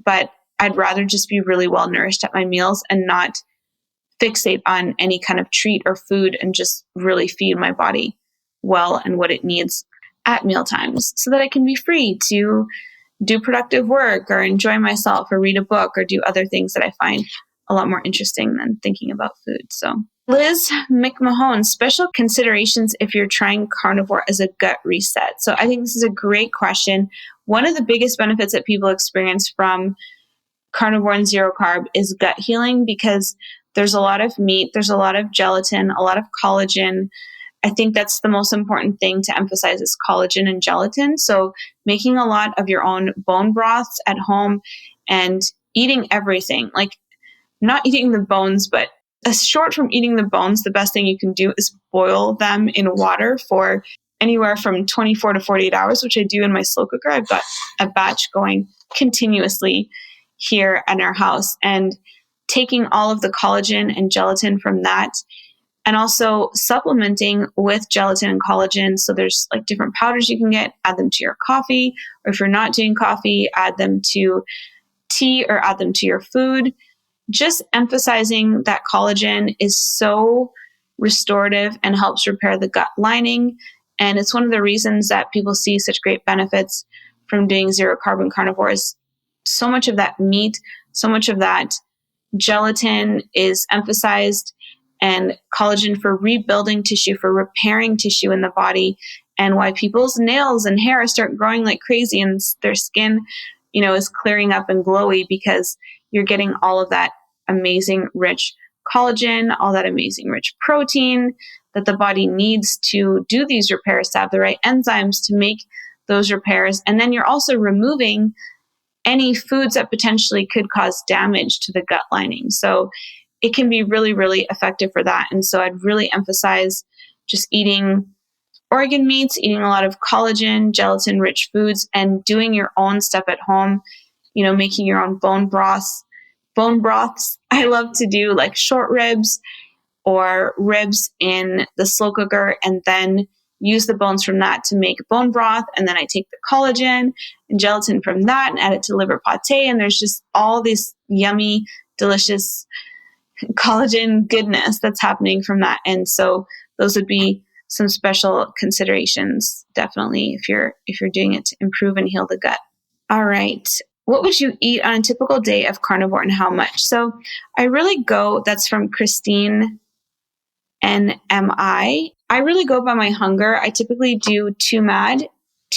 But I'd rather just be really well nourished at my meals and not fixate on any kind of treat or food, and just really feed my body well and what it needs at meal times, so that I can be free to do productive work or enjoy myself or read a book or do other things that I find a lot more interesting than thinking about food. So Liz McMahon, special considerations if you're trying carnivore as a gut reset. So I think this is a great question. One of the biggest benefits that people experience from carnivore and zero carb is gut healing, because there's a lot of meat, there's a lot of gelatin, a lot of collagen. I think that's the most important thing to emphasize is collagen and gelatin. So making a lot of your own bone broths at home and eating everything, like not eating the bones, but short from eating the bones, the best thing you can do is boil them in water for anywhere from 24 to 48 hours, which I do in my slow cooker. I've got a batch going continuously here in our house, and taking all of the collagen and gelatin from that, and also supplementing with gelatin and collagen. So there's like different powders you can get, add them to your coffee, or if you're not doing coffee, add them to tea or add them to your food. Just emphasizing that collagen is so restorative and helps repair the gut lining. And it's one of the reasons that people see such great benefits from doing zero carbon carnivores. So much of that meat, so much of that gelatin is emphasized, and collagen for rebuilding tissue, for repairing tissue in the body, and why people's nails and hair start growing like crazy and their skin, is clearing up and glowy, because you're getting all of that amazing rich collagen, all that amazing rich protein that the body needs to do these repairs, to have the right enzymes to make those repairs. And then you're also removing any foods that potentially could cause damage to the gut lining. So it can be really, really effective for that. And so I'd really emphasize just eating organ meats, eating a lot of collagen, gelatin rich foods, and doing your own stuff at home, making your own bone broths. Bone broths, I love to do like short ribs or ribs in the slow cooker, and then use the bones from that to make bone broth. And then I take the collagen and gelatin from that and add it to liver pate. And there's just all this yummy, delicious collagen goodness that's happening from that. And so those would be some special considerations, definitely, if you're doing it to improve and heal the gut. All right. What would you eat on a typical day of carnivore, and how much? So I really go, that's from Christine NMI. I really go by my hunger. I typically do 2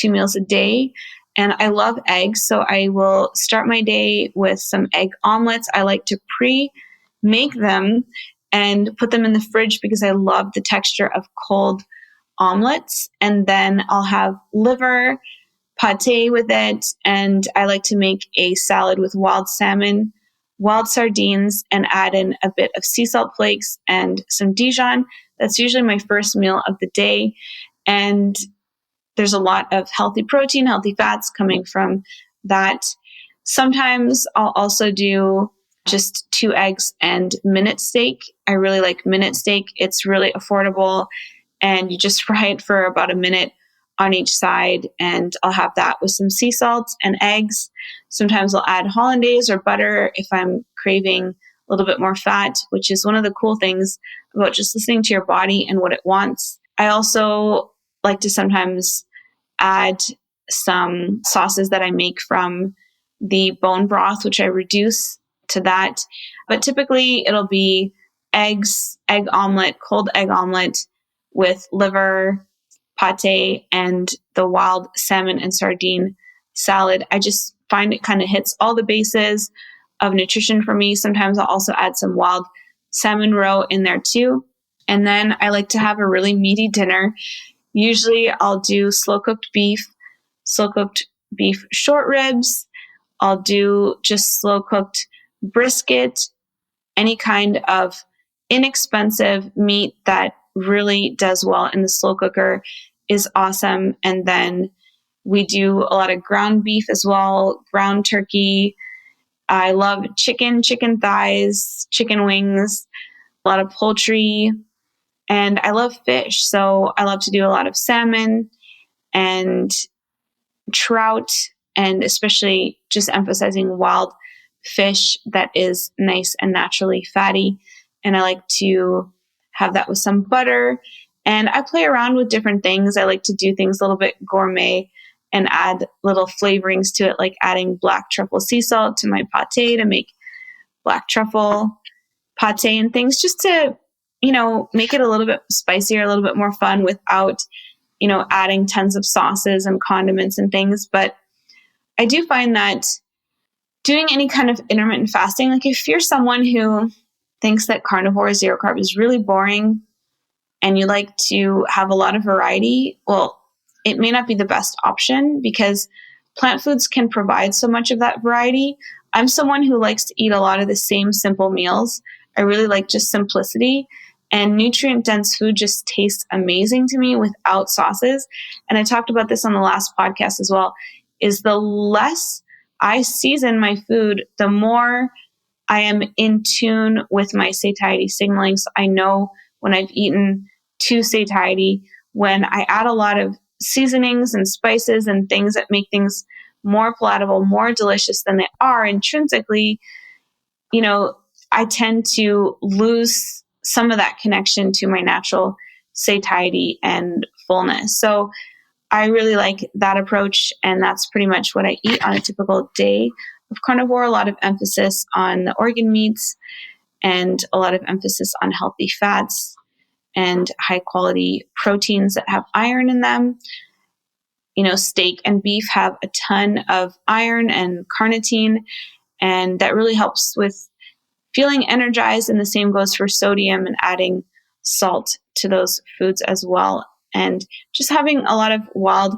meals a day, and I love eggs. So I will start my day with some egg omelets. I like to pre-make them and put them in the fridge because I love the texture of cold omelets. And then I'll have liver, pate with it. And I like to make a salad with wild salmon, wild sardines, and add in a bit of sea salt flakes and some Dijon. That's usually my first meal of the day. And there's a lot of healthy protein, healthy fats coming from that. Sometimes I'll also do just 2 eggs and minute steak. I really like minute steak. It's really affordable, and you just fry it for about a minute on each side. And I'll have that with some sea salt and eggs. Sometimes I'll add hollandaise or butter if I'm craving a little bit more fat, which is one of the cool things about just listening to your body and what it wants. I also like to sometimes add some sauces that I make from the bone broth, which I reduce to that. But typically it'll be eggs, egg omelet, cold egg omelet with liver, pate, and the wild salmon and sardine salad. I just find it kind of hits all the bases of nutrition for me. Sometimes I'll also add some wild salmon roe in there too. And then I like to have a really meaty dinner. Usually I'll do slow cooked beef short ribs. I'll do just slow cooked brisket, any kind of inexpensive meat that really does well in the slow cooker is awesome. And then we do a lot of ground beef as well, ground turkey. I love chicken thighs, chicken wings, a lot of poultry, and I love fish. So I love to do a lot of salmon and trout, and especially just emphasizing wild fish that is nice and naturally fatty. And I like to have that with some butter. And I play around with different things. I like to do things a little bit gourmet and add little flavorings to it, like adding black truffle sea salt to my pate to make black truffle pate and things, just to, make it a little bit spicier, a little bit more fun without, adding tons of sauces and condiments and things. But I do find that doing any kind of intermittent fasting, like if you're someone who thinks that carnivore zero carb is really boring and you like to have a lot of variety, well, it may not be the best option because plant foods can provide so much of that variety. I'm someone who likes to eat a lot of the same simple meals. I really like just simplicity, and nutrient dense food just tastes amazing to me without sauces. And I talked about this on the last podcast as well, is the less I season my food, the more I am in tune with my satiety signaling. So I know when I've eaten too satiety. When I add a lot of seasonings and spices and things that make things more palatable, more delicious than they are intrinsically, I tend to lose some of that connection to my natural satiety and fullness. So I really like that approach, and that's pretty much what I eat on a typical day of carnivore. A lot of emphasis on the organ meats and a lot of emphasis on healthy fats and high quality proteins that have iron in them. Steak and beef have a ton of iron and carnitine, and that really helps with feeling energized. And the same goes for sodium and adding salt to those foods as well. And just having a lot of wild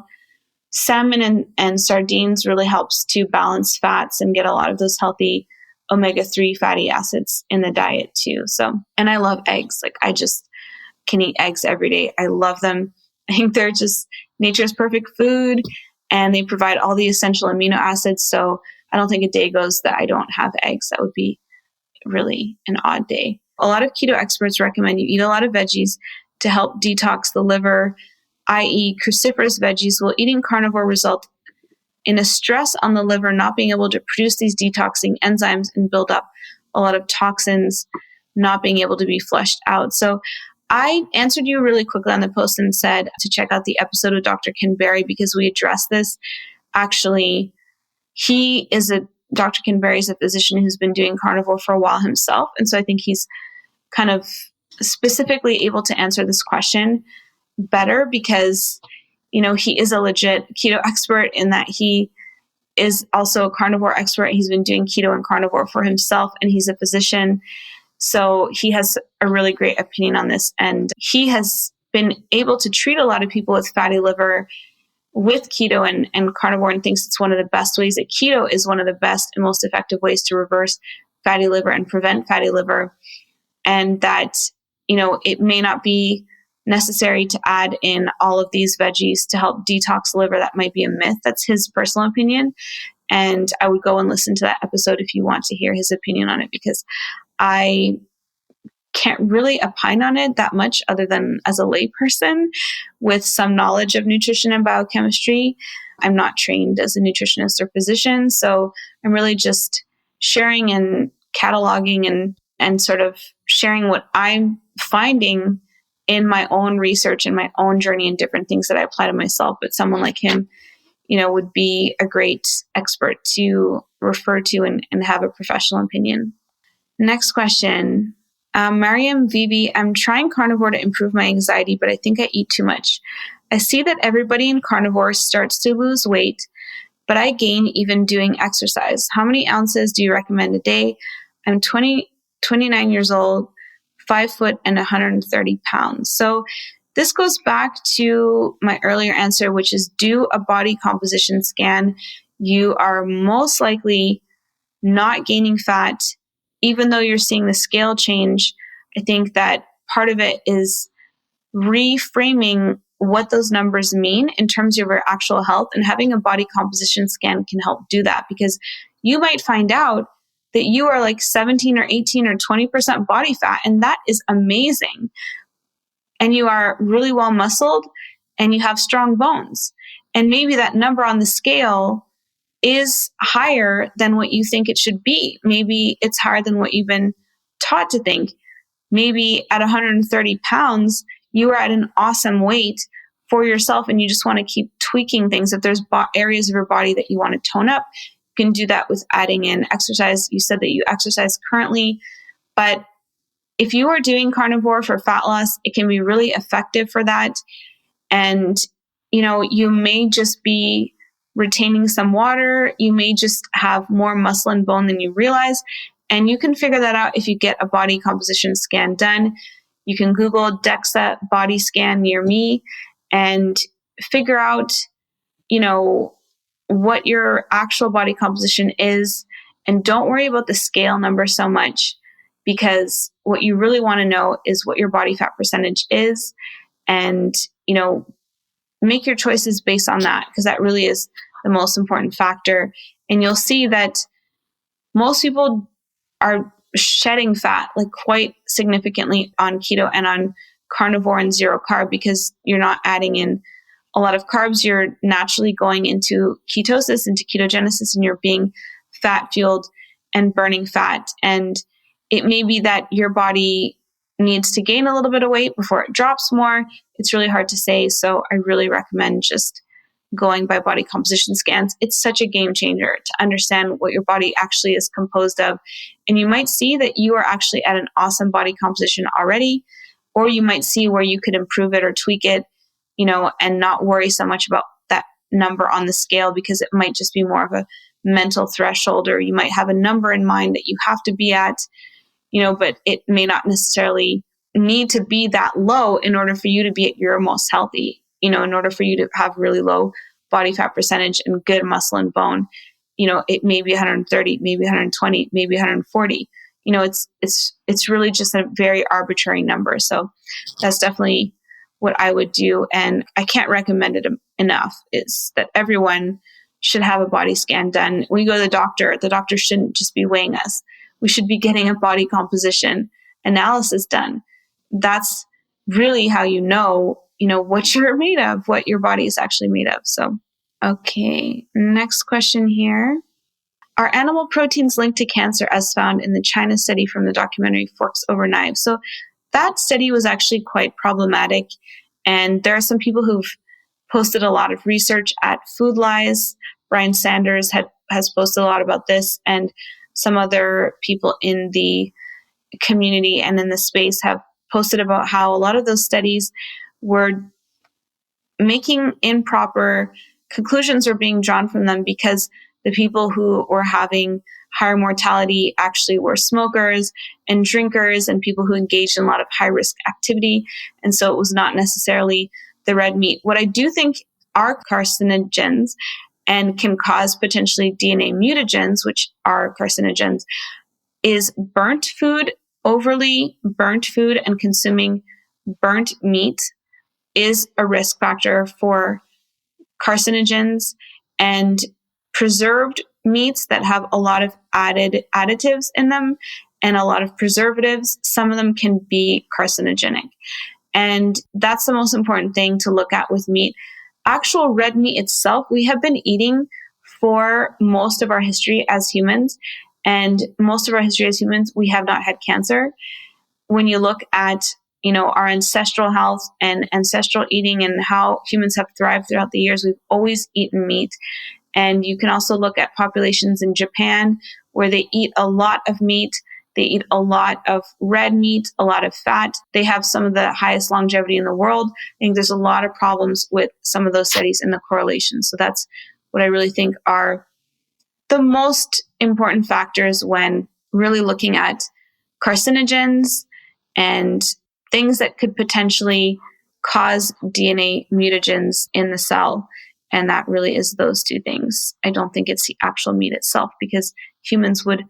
salmon and sardines really helps to balance fats and get a lot of those healthy omega-3 fatty acids in the diet too. So, and I love eggs. Like I just can eat eggs every day. I love them. I think they're just nature's perfect food, and they provide all the essential amino acids. So I don't think a day goes that I don't have eggs. That would be really an odd day. A lot of keto experts recommend you eat a lot of veggies to help detox the liver, i.e. cruciferous veggies, will eating carnivore result in a stress on the liver not being able to produce these detoxing enzymes and build up a lot of toxins not being able to be flushed out. So I answered you really quickly on the post and said to check out the episode with Dr. Ken Berry because we addressed this. Actually, Dr. Ken Berry is a physician who's been doing carnivore for a while himself. And so I think he's kind of specifically able to answer this question better because, he is a legit keto expert in that he is also a carnivore expert. He's been doing keto and carnivore for himself, and he's a physician. So he has a really great opinion on this. And he has been able to treat a lot of people with fatty liver with keto and carnivore, and thinks it's one of the best ways, that keto is one of the best and most effective ways to reverse fatty liver and prevent fatty liver. And that, it may not be necessary to add in all of these veggies to help detox the liver. That might be a myth. That's his personal opinion. And I would go and listen to that episode if you want to hear his opinion on it, because I can't really opine on it that much other than as a layperson with some knowledge of nutrition and biochemistry. I'm not trained as a nutritionist or physician, so I'm really just sharing and cataloging and sort of sharing what I'm finding in my own research and my own journey and different things that I apply to myself. But someone like him, would be a great expert to refer to and have a professional opinion. Next question. Mariam Vivi, I'm trying carnivore to improve my anxiety, but I think I eat too much. I see that everybody in carnivore starts to lose weight, but I gain even doing exercise. How many ounces do you recommend a day? I'm 29 years old, 5 foot and 130 pounds. So this goes back to my earlier answer, which is do a body composition scan. You are most likely not gaining fat, even though you're seeing the scale change. I think that part of it is reframing what those numbers mean in terms of your actual health, and having a body composition scan can help do that, because you might find out that you are like 17 or 18 or 20% body fat, and that is amazing. And you are really well muscled and you have strong bones. And maybe that number on the scale is higher than what you think it should be. Maybe it's higher than what you've been taught to think. Maybe at 130 pounds, you are at an awesome weight for yourself and you just want to keep tweaking things. If there's areas of your body that you want to tone up, you can do that with adding in exercise. You said that you exercise currently, but if you are doing carnivore for fat loss, it can be really effective for that. And, you may just be retaining some water. You may just have more muscle and bone than you realize. And you can figure that out if you get a body composition scan done. You can Google DEXA body scan near me and figure out, what your actual body composition is. And don't worry about the scale number so much, because what you really want to know is what your body fat percentage is. And, make your choices based on that, because that really is the most important factor. And you'll see that most people are shedding fat like quite significantly on keto and on carnivore and zero carb, because you're not adding in a lot of carbs. You're naturally going into ketosis, into ketogenesis, and you're being fat fueled and burning fat. And it may be that your body needs to gain a little bit of weight before it drops more. It's really hard to say. So I really recommend just going by body composition scans. It's such a game changer to understand what your body actually is composed of. And you might see that you are actually at an awesome body composition already, or you might see where you could improve it or tweak it, and not worry so much about that number on the scale, because it might just be more of a mental threshold, or you might have a number in mind that you have to be at, but it may not necessarily need to be that low in order for you to be at your most healthy, in order for you to have really low body fat percentage and good muscle and bone. It may be 130, maybe 120, maybe 140. It's really just a very arbitrary number. So that's definitely what I would do. And I can't recommend it enough, is that everyone should have a body scan done. When you go to the doctor shouldn't just be weighing us. We should be getting a body composition analysis done. That's really how you know what you're made of, what your body is actually made of. So, okay, next question here. Are animal proteins linked to cancer as found in the China study from the documentary Forks Over Knives? So that study was actually quite problematic. And there are some people who've posted a lot of research at Food Lies. Brian Sanders has posted a lot about this, and some other people in the community and in the space have posted about how a lot of those studies were making improper conclusions or being drawn from them, because the people who were having higher mortality actually were smokers and drinkers and people who engaged in a lot of high risk activity. And so it was not necessarily the red meat. What I do think are carcinogens and can cause potentially DNA mutagens, which are carcinogens, is burnt food, overly burnt food, and consuming burnt meat is a risk factor for carcinogens, and preserved meats that have a lot of additives in them and a lot of preservatives. Some of them can be carcinogenic. And that's the most important thing to look at with meat. Actual red meat itself, we have been eating for most of our history as humans. And most of our history as humans, we have not had cancer. When you look at, our ancestral health and ancestral eating and how humans have thrived throughout the years, we've always eaten meat. And you can also look at populations in Japan where they eat a lot of meat. They eat a lot of red meat, a lot of fat. They have some of the highest longevity in the world. I think there's a lot of problems with some of those studies and the correlations. So that's what I really think are the most important factors when really looking at carcinogens and things that could potentially cause DNA mutagens in the cell. And that really is those two things. I don't think it's the actual meat itself, because humans would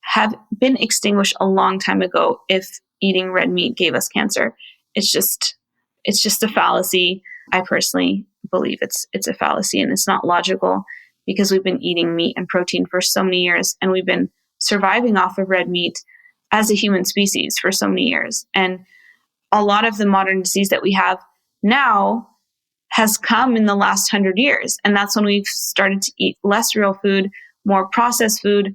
have been extinguished a long time ago if eating red meat gave us cancer. It's just a fallacy. I personally believe it's a fallacy, and it's not logical, because we've been eating meat and protein for so many years, and we've been surviving off of red meat as a human species for so many years. And a lot of the modern disease that we have now has come in the last 100 years. And that's when we've started to eat less real food, more processed food,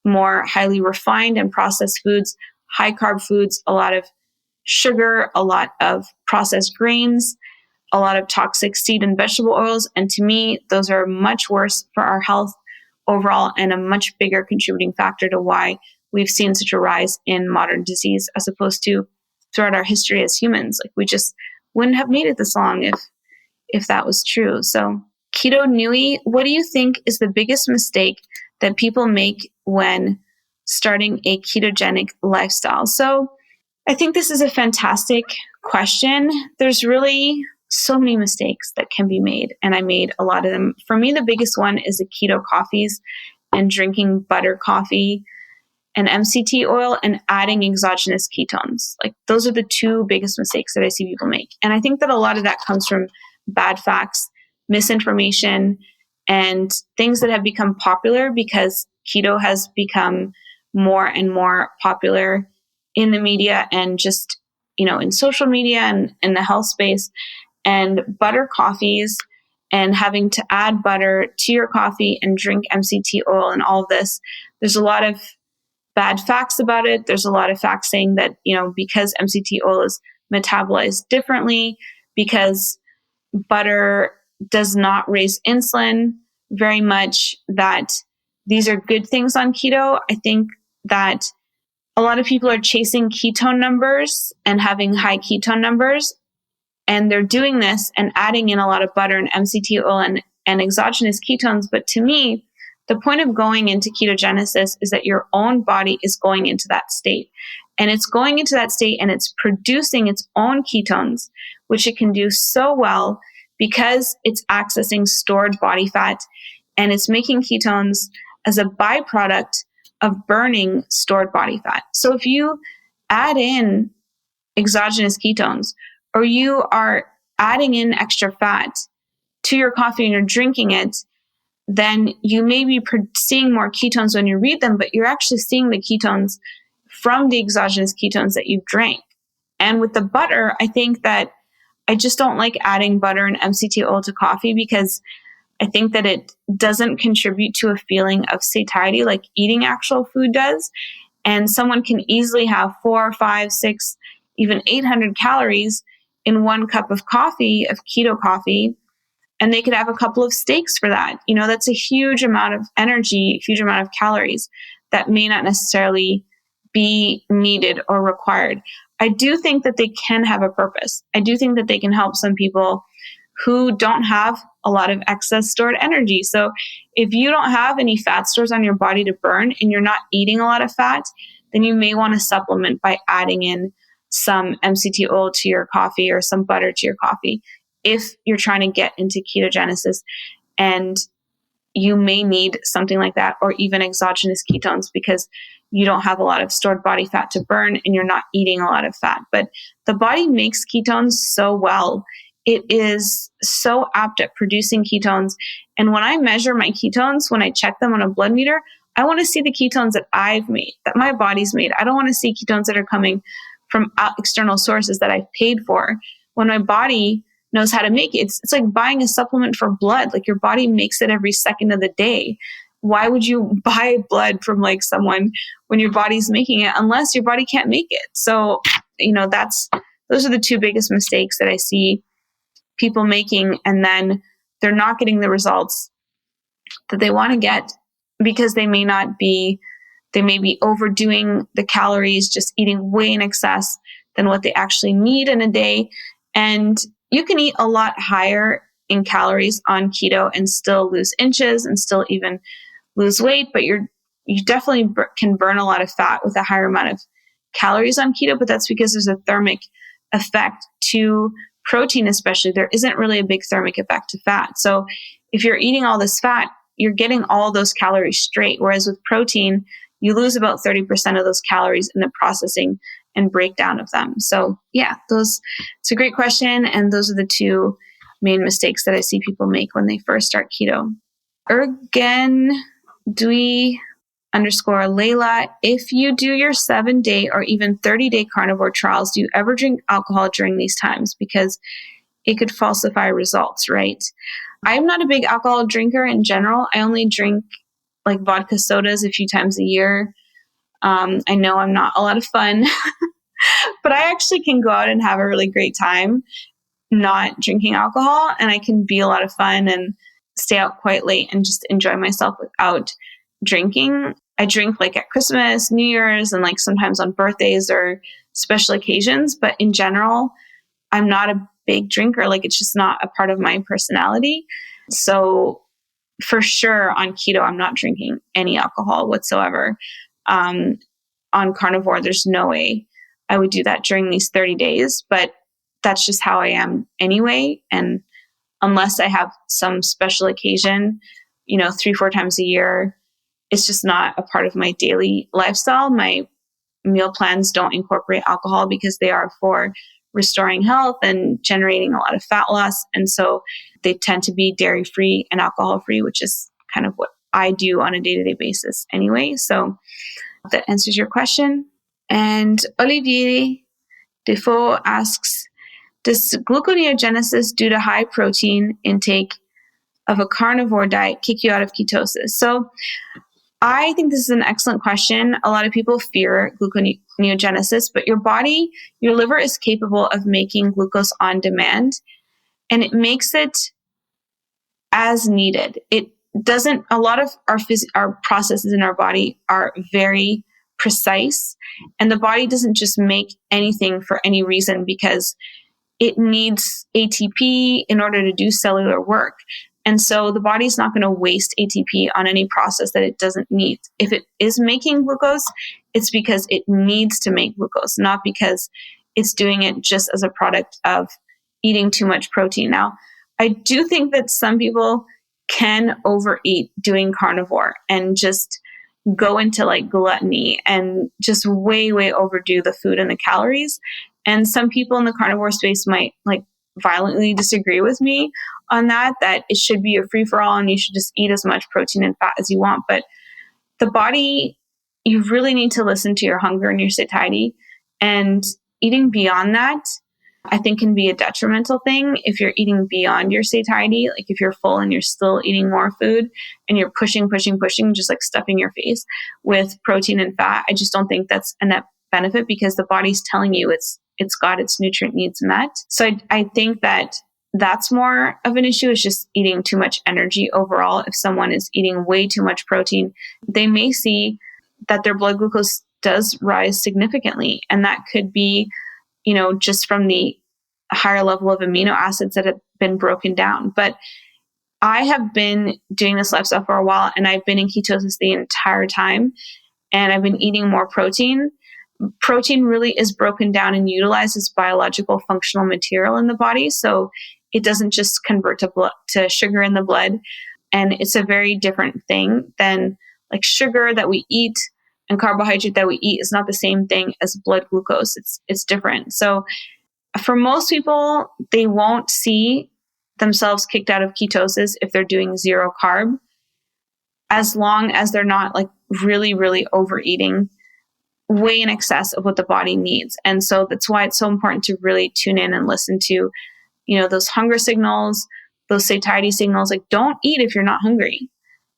more highly refined and processed foods, high carb foods, a lot of sugar, a lot of processed grains, a lot of toxic seed and vegetable oils. And to me, those are much worse for our health overall and a much bigger contributing factor to why we've seen such a rise in modern disease, as opposed to throughout our history as humans. Like, we just wouldn't have made it this long if that was true. So, Keto Nui, what do you think is the biggest mistake that people make when starting a ketogenic lifestyle? So, I think this is a fantastic question. There's really so many mistakes that can be made, and I made a lot of them. For me, the biggest one is the keto coffees and drinking butter coffee and MCT oil and adding exogenous ketones. Like, those are the two biggest mistakes that I see people make. And I think that a lot of that comes from bad facts, misinformation, and things that have become popular because keto has become more and more popular in the media and just, in social media and in the health space. And butter coffees and having to add butter to your coffee and drink MCT oil and all of this, there's a lot of bad facts about it. There's a lot of facts saying that, because MCT oil is metabolized differently, because butter does not raise insulin very much, that these are good things on keto. I think that a lot of people are chasing ketone numbers and having high ketone numbers, and they're doing this and adding in a lot of butter and MCT oil and exogenous ketones. But to me, the point of going into ketogenesis is that your own body is going into that state. And it's going into that state and it's producing its own ketones, which it can do so well because it's accessing stored body fat, and it's making ketones as a byproduct of burning stored body fat. So if you add in exogenous ketones, or you are adding in extra fat to your coffee and you're drinking it, then you may be seeing more ketones when you read them, but you're actually seeing the ketones from the exogenous ketones that you've drank. And with the butter, I think that I just don't like adding butter and MCT oil to coffee, because I think that it doesn't contribute to a feeling of satiety like eating actual food does. And someone can easily have 4, 5, 6, even 800 calories in 1 cup of coffee, of keto coffee, and they could have a couple of steaks for that. That's a huge amount of energy, huge amount of calories that may not necessarily be needed or required. I do think that they can have a purpose. I do think that they can help some people who don't have a lot of excess stored energy. So if you don't have any fat stores on your body to burn and you're not eating a lot of fat, then you may want to supplement by adding in some MCT oil to your coffee or some butter to your coffee if you're trying to get into ketogenesis. And you may need something like that, or even exogenous ketones, because you don't have a lot of stored body fat to burn and you're not eating a lot of fat. But the body makes ketones so well. It is so apt at producing ketones. And when I measure my ketones, when I check them on a blood meter, I want to see the ketones that I've made, that my body's made. I don't want to see ketones that are coming from external sources that I've paid for. When my body knows how to make it, it's like buying a supplement for blood. Like your body makes it every second of the day. Why would you buy blood from like someone when your body's making it, unless your body can't make it? So, those are the two biggest mistakes that I see people making. And then they're not getting the results that they want to get because they may be overdoing the calories, just eating way in excess than what they actually need in a day. And you can eat a lot higher in calories on keto and still lose inches and still even lose weight, but you definitely can burn a lot of fat with a higher amount of calories on keto, but that's because there's a thermic effect to protein especially. There isn't really a big thermic effect to fat. So if you're eating all this fat, you're getting all those calories straight, whereas with protein, you lose about 30% of those calories in the processing and breakdown of them. So yeah, it's a great question. And those are the two main mistakes that I see people make when they first start keto. Ergen Dui _ Layla, if you do your 7-day or even 30-day carnivore trials, do you ever drink alcohol during these times? Because it could falsify results, right? I'm not a big alcohol drinker in general. I only drink like vodka sodas a few times a year. I know I'm not a lot of fun, but I actually can go out and have a really great time not drinking alcohol, and I can be a lot of fun and stay out quite late and just enjoy myself without drinking. I drink like at Christmas, New Year's, and like sometimes on birthdays or special occasions, but in general, I'm not a big drinker. Like it's just not a part of my personality. So for sure on keto, I'm not drinking any alcohol whatsoever. On carnivore, there's no way I would do that during these 30 days, but that's just how I am anyway. And unless I have some special occasion, 3-4 times a year, it's just not a part of my daily lifestyle. My meal plans don't incorporate alcohol because they are for restoring health and generating a lot of fat loss. And so they tend to be dairy-free and alcohol-free, which is kind of what I do on a day-to-day basis anyway. So that answers your question. And Olivier Defoe asks, does gluconeogenesis due to high protein intake of a carnivore diet kick you out of ketosis? So I think this is an excellent question. A lot of people fear gluconeogenesis, but your liver is capable of making glucose on demand, and it makes it as needed. A lot of our processes in our body are very precise, and the body doesn't just make anything for any reason because it needs ATP in order to do cellular work. And so the body's not going to waste ATP on any process that it doesn't need. If it is making glucose, it's because it needs to make glucose, not because it's doing it just as a product of eating too much protein. Now, I do think that some people can overeat doing carnivore and just go into like gluttony and just way, way overdo the food and the calories. And some people in the carnivore space might like violently disagree with me on that it should be a free-for-all and you should just eat as much protein and fat as you want. But the body, you really need to listen to your hunger and your satiety. And eating beyond that, I think, can be a detrimental thing if you're eating beyond your satiety. Like if you're full and you're still eating more food and you're pushing, just like stuffing your face with protein and fat, I just don't think that's a net benefit because the body's telling you it's got its nutrient needs met. So I think that's more of an issue, is just eating too much energy overall. If someone is eating way too much protein, they may see that their blood glucose does rise significantly. And that could be, just from the higher level of amino acids that have been broken down. But I have been doing this lifestyle for a while, and I've been in ketosis the entire time, and I've been eating more protein. Protein really is broken down and utilized as biological functional material in the body. So it doesn't just convert to sugar in the blood. And it's a very different thing than like sugar that we eat, and carbohydrate that we eat is not the same thing as blood glucose. It's different. So for most people, they won't see themselves kicked out of ketosis if they're doing zero carb, as long as they're not like really, really overeating way in excess of what the body needs. And so that's why it's so important to really tune in and listen to, those hunger signals, those satiety signals. Like, don't eat if you're not hungry.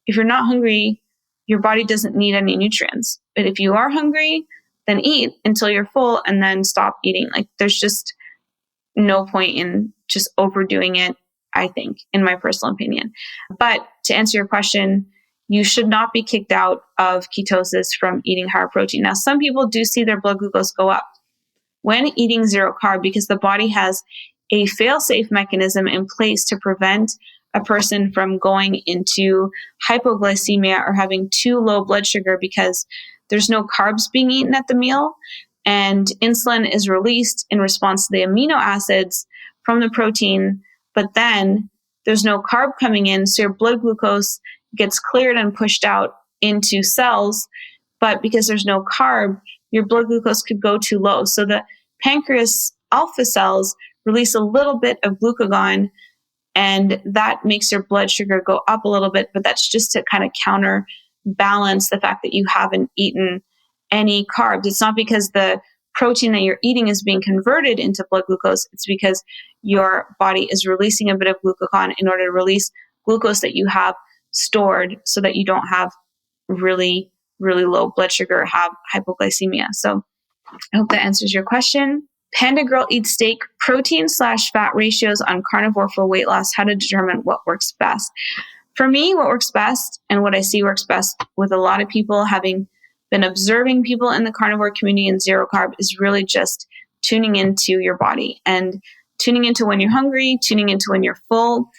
If you're not hungry, your body doesn't need any nutrients. But if you are hungry, then eat until you're full and then stop eating. Like, there's just no point in just overdoing it, I think, in my personal opinion. But to answer your question, you should not be kicked out of ketosis from eating higher protein. Now, some people do see their blood glucose go up when eating zero carb because the body has a fail-safe mechanism in place to prevent a person from going into hypoglycemia or having too low blood sugar because there's no carbs being eaten at the meal. And insulin is released in response to the amino acids from the protein, but then there's no carb coming in, so your blood glucose gets cleared and pushed out into cells. But because there's no carb, your blood glucose could go too low. So the pancreas alpha cells release a little bit of glucagon, and that makes your blood sugar go up a little bit, but that's just to kind of counterbalance the fact that you haven't eaten any carbs. It's not because the protein that you're eating is being converted into blood glucose. It's because your body is releasing a bit of glucagon in order to release glucose that you have stored so that you don't have really, really low blood sugar or have hypoglycemia. So I hope that answers your question. Panda Girl eats steak, protein/fat ratios on carnivore for weight loss, how to determine what works best. For me, what works best and what I see works best with a lot of people, having been observing people in the carnivore community and zero carb, is really just tuning into your body and tuning into when you're hungry, tuning into when you're full,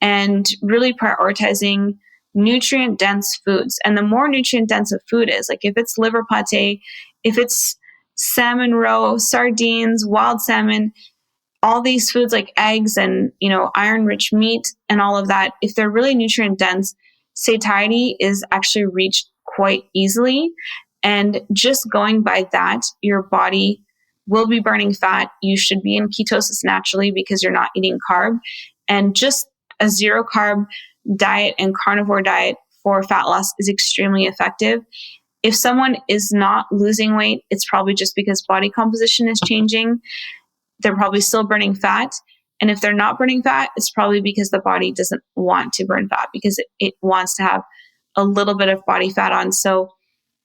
and really prioritizing nutrient dense foods. And the more nutrient dense a food is, like if it's liver pate, if it's salmon roe, sardines, wild salmon, all these foods like eggs and, iron rich meat and all of that, if they're really nutrient dense, satiety is actually reached quite easily. And just going by that, your body will be burning fat. You should be in ketosis naturally because you're not eating carb. And just a zero carb diet and carnivore diet for fat loss is extremely effective. If someone is not losing weight, it's probably just because body composition is changing. They're probably still burning fat. And if they're not burning fat, it's probably because the body doesn't want to burn fat because it wants to have a little bit of body fat on. So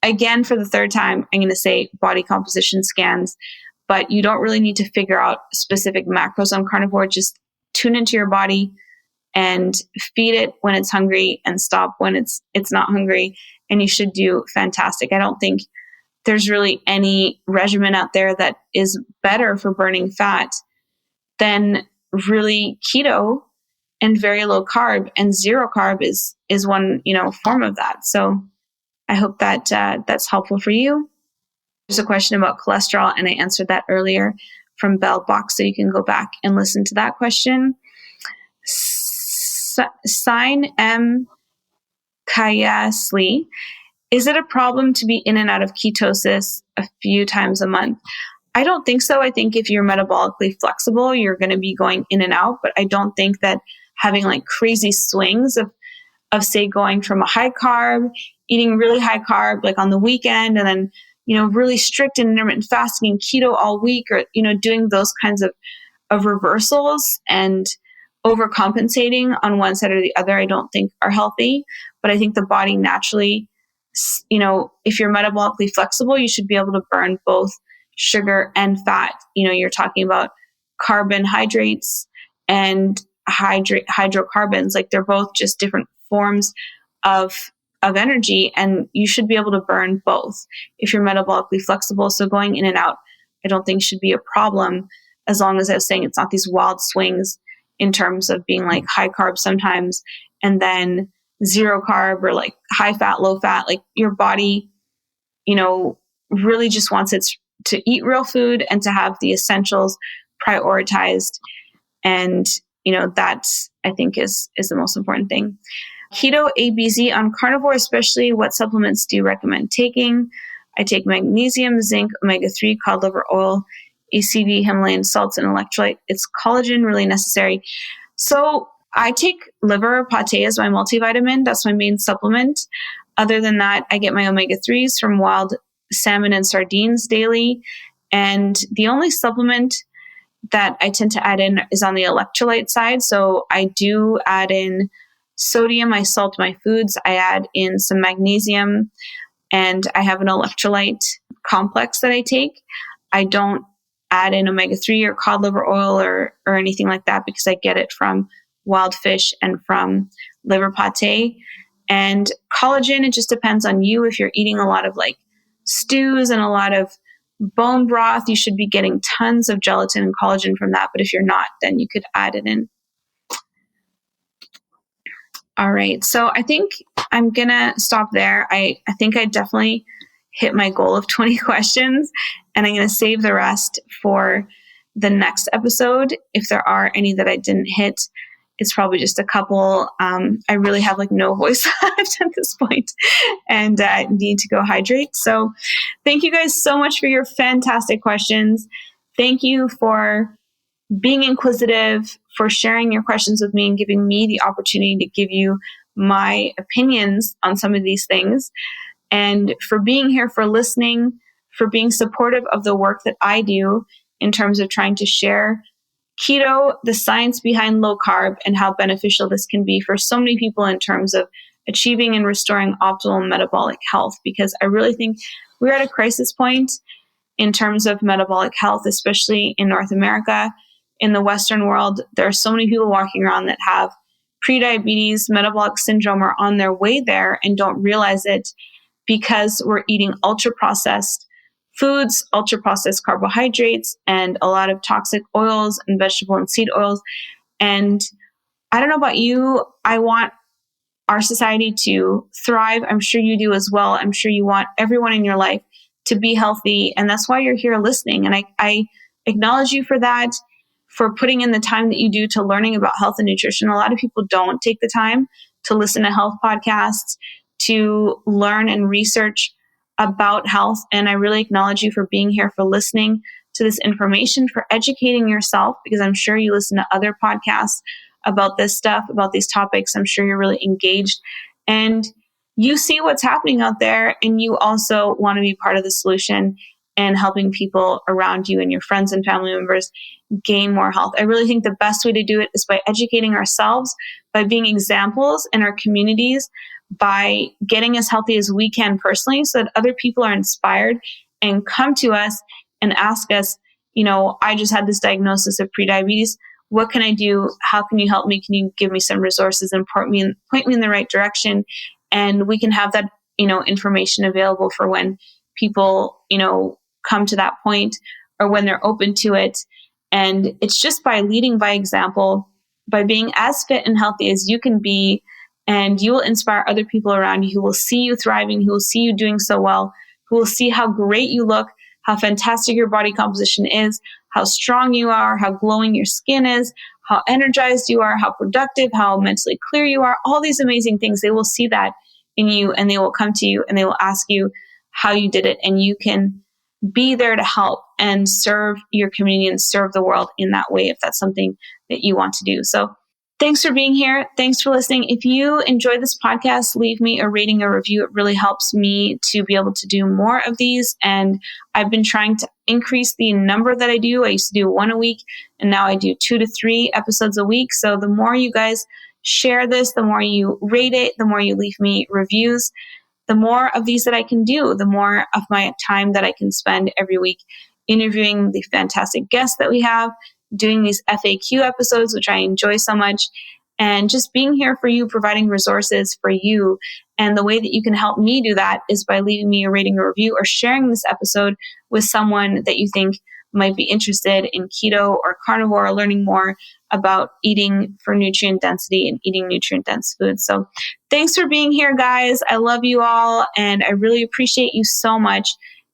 again, for the third time, I'm going to say body composition scans, but you don't really need to figure out specific macros on carnivore. Just tune into your body and feed it when it's hungry and stop when it's not hungry. And you should do fantastic. I don't think there's really any regimen out there that is better for burning fat than really keto and very low carb, and zero carb is one, form of that. So I hope that that's helpful for you. There's a question about cholesterol, and I answered that earlier from Bell Box, so you can go back and listen to that question. Sign M. Kayasli. Is it a problem to be in and out of ketosis a few times a month? I don't think so. I think if you're metabolically flexible, you're going to be going in and out, but I don't think that having like crazy swings of say going from a high carb, eating really high carb like on the weekend, and then, really strict and intermittent fasting and keto all week, or, doing those kinds of reversals and overcompensating on one side or the other, I don't think are healthy. But I think the body naturally, if you're metabolically flexible, you should be able to burn both sugar and fat. You're talking about carbohydrates and hydrocarbons. Like they're both just different forms of energy, and you should be able to burn both if you're metabolically flexible. So going in and out, I don't think should be a problem. as long as I was saying it's not these wild swings in terms of being like high carb sometimes and then zero carb or like high fat, low fat. Like your body, really just wants it to eat real food and to have the essentials prioritized. And, that's, I think is the most important thing. Keto ABZ on Carnivore, especially, what supplements do you recommend taking? I take magnesium, zinc, omega-3, cod liver oil, ACV, Himalayan salts, and electrolyte. It's collagen really necessary. So I take liver pate as my multivitamin. That's my main supplement. Other than that, I get my omega-3s from wild salmon and sardines daily. And the only supplement that I tend to add in is on the electrolyte side. So I do add in sodium. I salt my foods. I add in some magnesium, and I have an electrolyte complex that I take. I don't add in omega-3 or cod liver oil or anything like that because I get it from wild fish and from liver pate. And collagen, it just depends on you. If you're eating a lot of like stews and a lot of bone broth, you should be getting tons of gelatin and collagen from that. But if you're not, then you could add it in. All right. So I think I'm going to stop there. I think I definitely hit my goal of 20 questions, and I'm going to save the rest for the next episode. If there are any that I didn't hit, it's probably just a couple. I really have like no voice left at this point and need to go hydrate. So thank you guys so much for your fantastic questions. Thank you for being inquisitive, for sharing your questions with me and giving me the opportunity to give you my opinions on some of these things, and for being here, for listening, for being supportive of the work that I do in terms of trying to share keto, the science behind low carb, and how beneficial this can be for so many people in terms of achieving and restoring optimal metabolic health. Because I really think we're at a crisis point in terms of metabolic health, especially in North America. In the Western world, there are so many people walking around that have prediabetes, metabolic syndrome, are on their way there and don't realize it because we're eating ultra-processed foods, ultra-processed carbohydrates, and a lot of toxic oils and vegetable and seed oils. And I don't know about you, I want our society to thrive. I'm sure you do as well. I'm sure you want everyone in your life to be healthy. And that's why you're here listening. And I acknowledge you for that, for putting in the time that you do to learning about health and nutrition. A lot of people don't take the time to listen to health podcasts, to learn and research about health. And I really acknowledge you for being here, for listening to this information, for educating yourself, because I'm sure you listen to other podcasts about this stuff, about these topics. I'm sure you're really engaged and you see what's happening out there, and you also want to be part of the solution and helping people around you and your friends and family members gain more health. I really think the best way to do it is by educating ourselves, by being examples in our communities, by getting as healthy as we can personally so that other people are inspired and come to us and ask us, I just had this diagnosis of prediabetes. What can I do? How can you help me? Can you give me some resources and point me in the right direction? And we can have that, information available for when people, come to that point or when they're open to it. And it's just by leading by example, by being as fit and healthy as you can be, and you will inspire other people around you who will see you thriving, who will see you doing so well, who will see how great you look, how fantastic your body composition is, how strong you are, how glowing your skin is, how energized you are, how productive, how mentally clear you are, all these amazing things. They will see that in you, and they will come to you and they will ask you how you did it. And you can be there to help and serve your community and serve the world in that way if that's something that you want to do. So thanks for being here. Thanks for listening. If you enjoyed this podcast, leave me a rating or review. It really helps me to be able to do more of these. And I've been trying to increase the number that I do. I used to do 1 a week, and now I do 2 to 3 episodes a week. So the more you guys share this, the more you rate it, the more you leave me reviews, the more of these that I can do, the more of my time that I can spend every week interviewing the fantastic guests that we have, doing these FAQ episodes, which I enjoy so much, and just being here for you, providing resources for you. And the way that you can help me do that is by leaving me a rating or review or sharing this episode with someone that you think might be interested in keto or carnivore, or learning more about eating for nutrient density and eating nutrient-dense foods. So thanks for being here, guys. I love you all, and I really appreciate you so much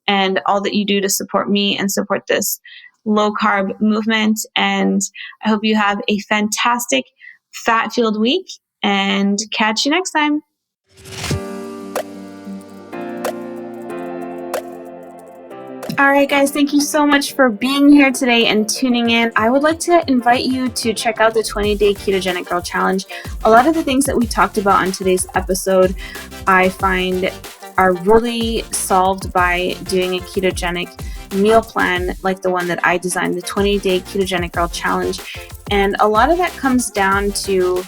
and all that you do to support me and support this low-carb movement. And I hope you have a fantastic fat-filled week, and catch you next time. All right, guys, thank you so much for being here today and tuning in. I would like to invite you to check out the 20-day Ketogenic Girl Challenge. A lot of the things that we talked about on today's episode, I find are really solved by doing a ketogenic meal plan like the one that I designed, the 20-day Ketogenic Girl Challenge. And a lot of that comes down to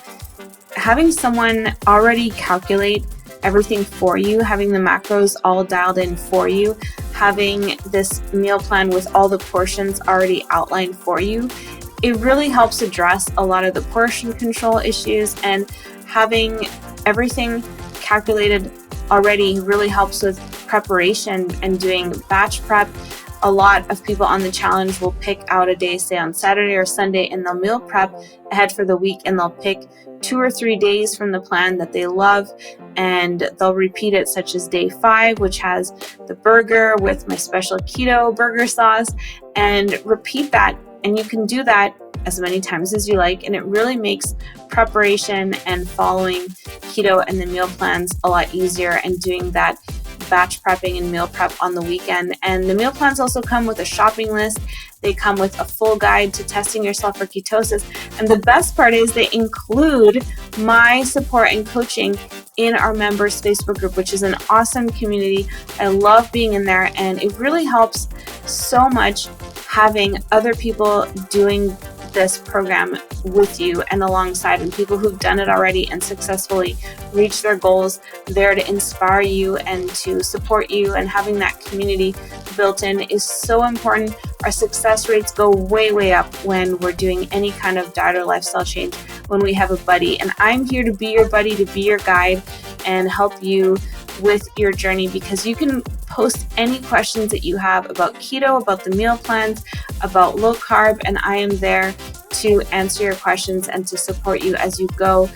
having someone already calculate everything for you, having the macros all dialed in for you, having this meal plan with all the portions already outlined for you. It really helps address a lot of the portion control issues, and having everything calculated already really helps with preparation and doing batch prep. A lot of people on the challenge will pick out a day, say on Saturday or Sunday, and they'll meal prep ahead for the week, and they'll pick 2 or 3 days from the plan that they love, and they'll repeat it, such as day 5, which has the burger with my special keto burger sauce, and repeat that. And you can do that as many times as you like, and it really makes preparation and following keto and the meal plans a lot easier, and doing that batch prepping and meal prep on the weekend. And the meal plans also come with a shopping list. They come with a full guide to testing yourself for ketosis. And the best part is they include my support and coaching in our members Facebook group, which is an awesome community. I love being in there, and it really helps so much having other people doing this program with you and alongside, and people who've done it already and successfully reach their goals there to inspire you and to support you. And having that community built in is so important. Our success rates go way, way up when we're doing any kind of diet or lifestyle change when we have a buddy. And I'm here to be your buddy, to be your guide, and help you with your journey, because you can post any questions that you have about keto, about the meal plans, about low carb, and I am there to answer your questions and to support you as you go.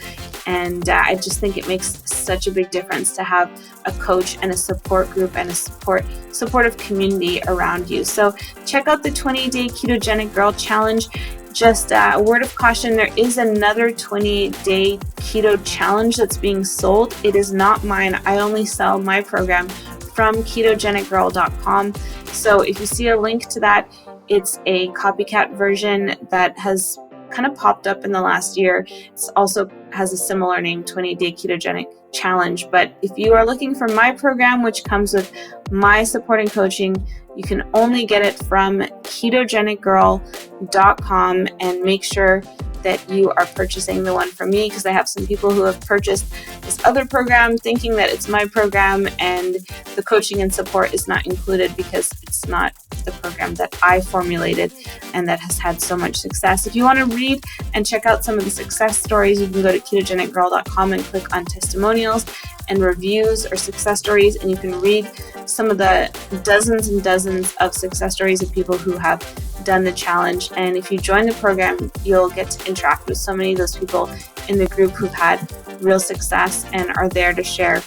And I just think it makes such a big difference to have a coach and a support group and a supportive community around you. So check out the 20-day Ketogenic Girl Challenge. Just a word of caution, there is another 20-day keto challenge that's being sold. It is not mine. I only sell my program from ketogenicgirl.com. So if you see a link to that, it's a copycat version that has kind of popped up in the last year. It also has a similar name, 20-day Ketogenic Challenge. But if you are looking for my program, which comes with my support and coaching, you can only get it from ketogenicgirl.com, and make sure that you are purchasing the one from me, because I have some people who have purchased this other program thinking that it's my program, and the coaching and support is not included because it's not the program that I formulated and that has had so much success. If you want to read and check out some of the success stories, you can go to ketogenicgirl.com and click on testimonials and reviews or success stories, and you can read some of the dozens and dozens of success stories of people who have done the challenge. And if you join the program, you'll get to interact with so many of those people in the group who've had real success and are there to share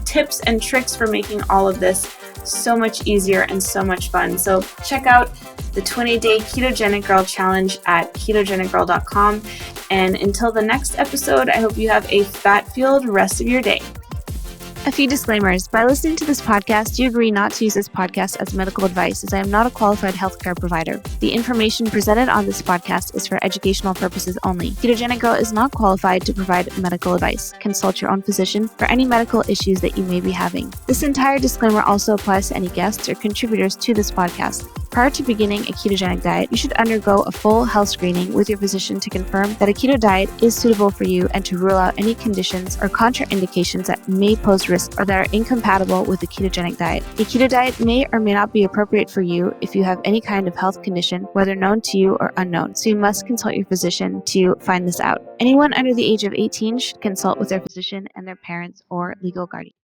tips and tricks for making all of this so much easier and so much fun. So check out the 20-day Ketogenic Girl Challenge at ketogenicgirl.com. And until the next episode, I hope you have a fat-filled rest of your day. A few disclaimers. By listening to this podcast, you agree not to use this podcast as medical advice, as I am not a qualified healthcare provider. The information presented on this podcast is for educational purposes only. Ketogenic Girl is not qualified to provide medical advice. Consult your own physician for any medical issues that you may be having. This entire disclaimer also applies to any guests or contributors to this podcast. Prior to beginning a ketogenic diet, you should undergo a full health screening with your physician to confirm that a keto diet is suitable for you and to rule out any conditions or contraindications that may pose risk or that are incompatible with the ketogenic diet. A keto diet may or may not be appropriate for you if you have any kind of health condition, whether known to you or unknown, so you must consult your physician to find this out. Anyone under the age of 18 should consult with their physician and their parents or legal guardian.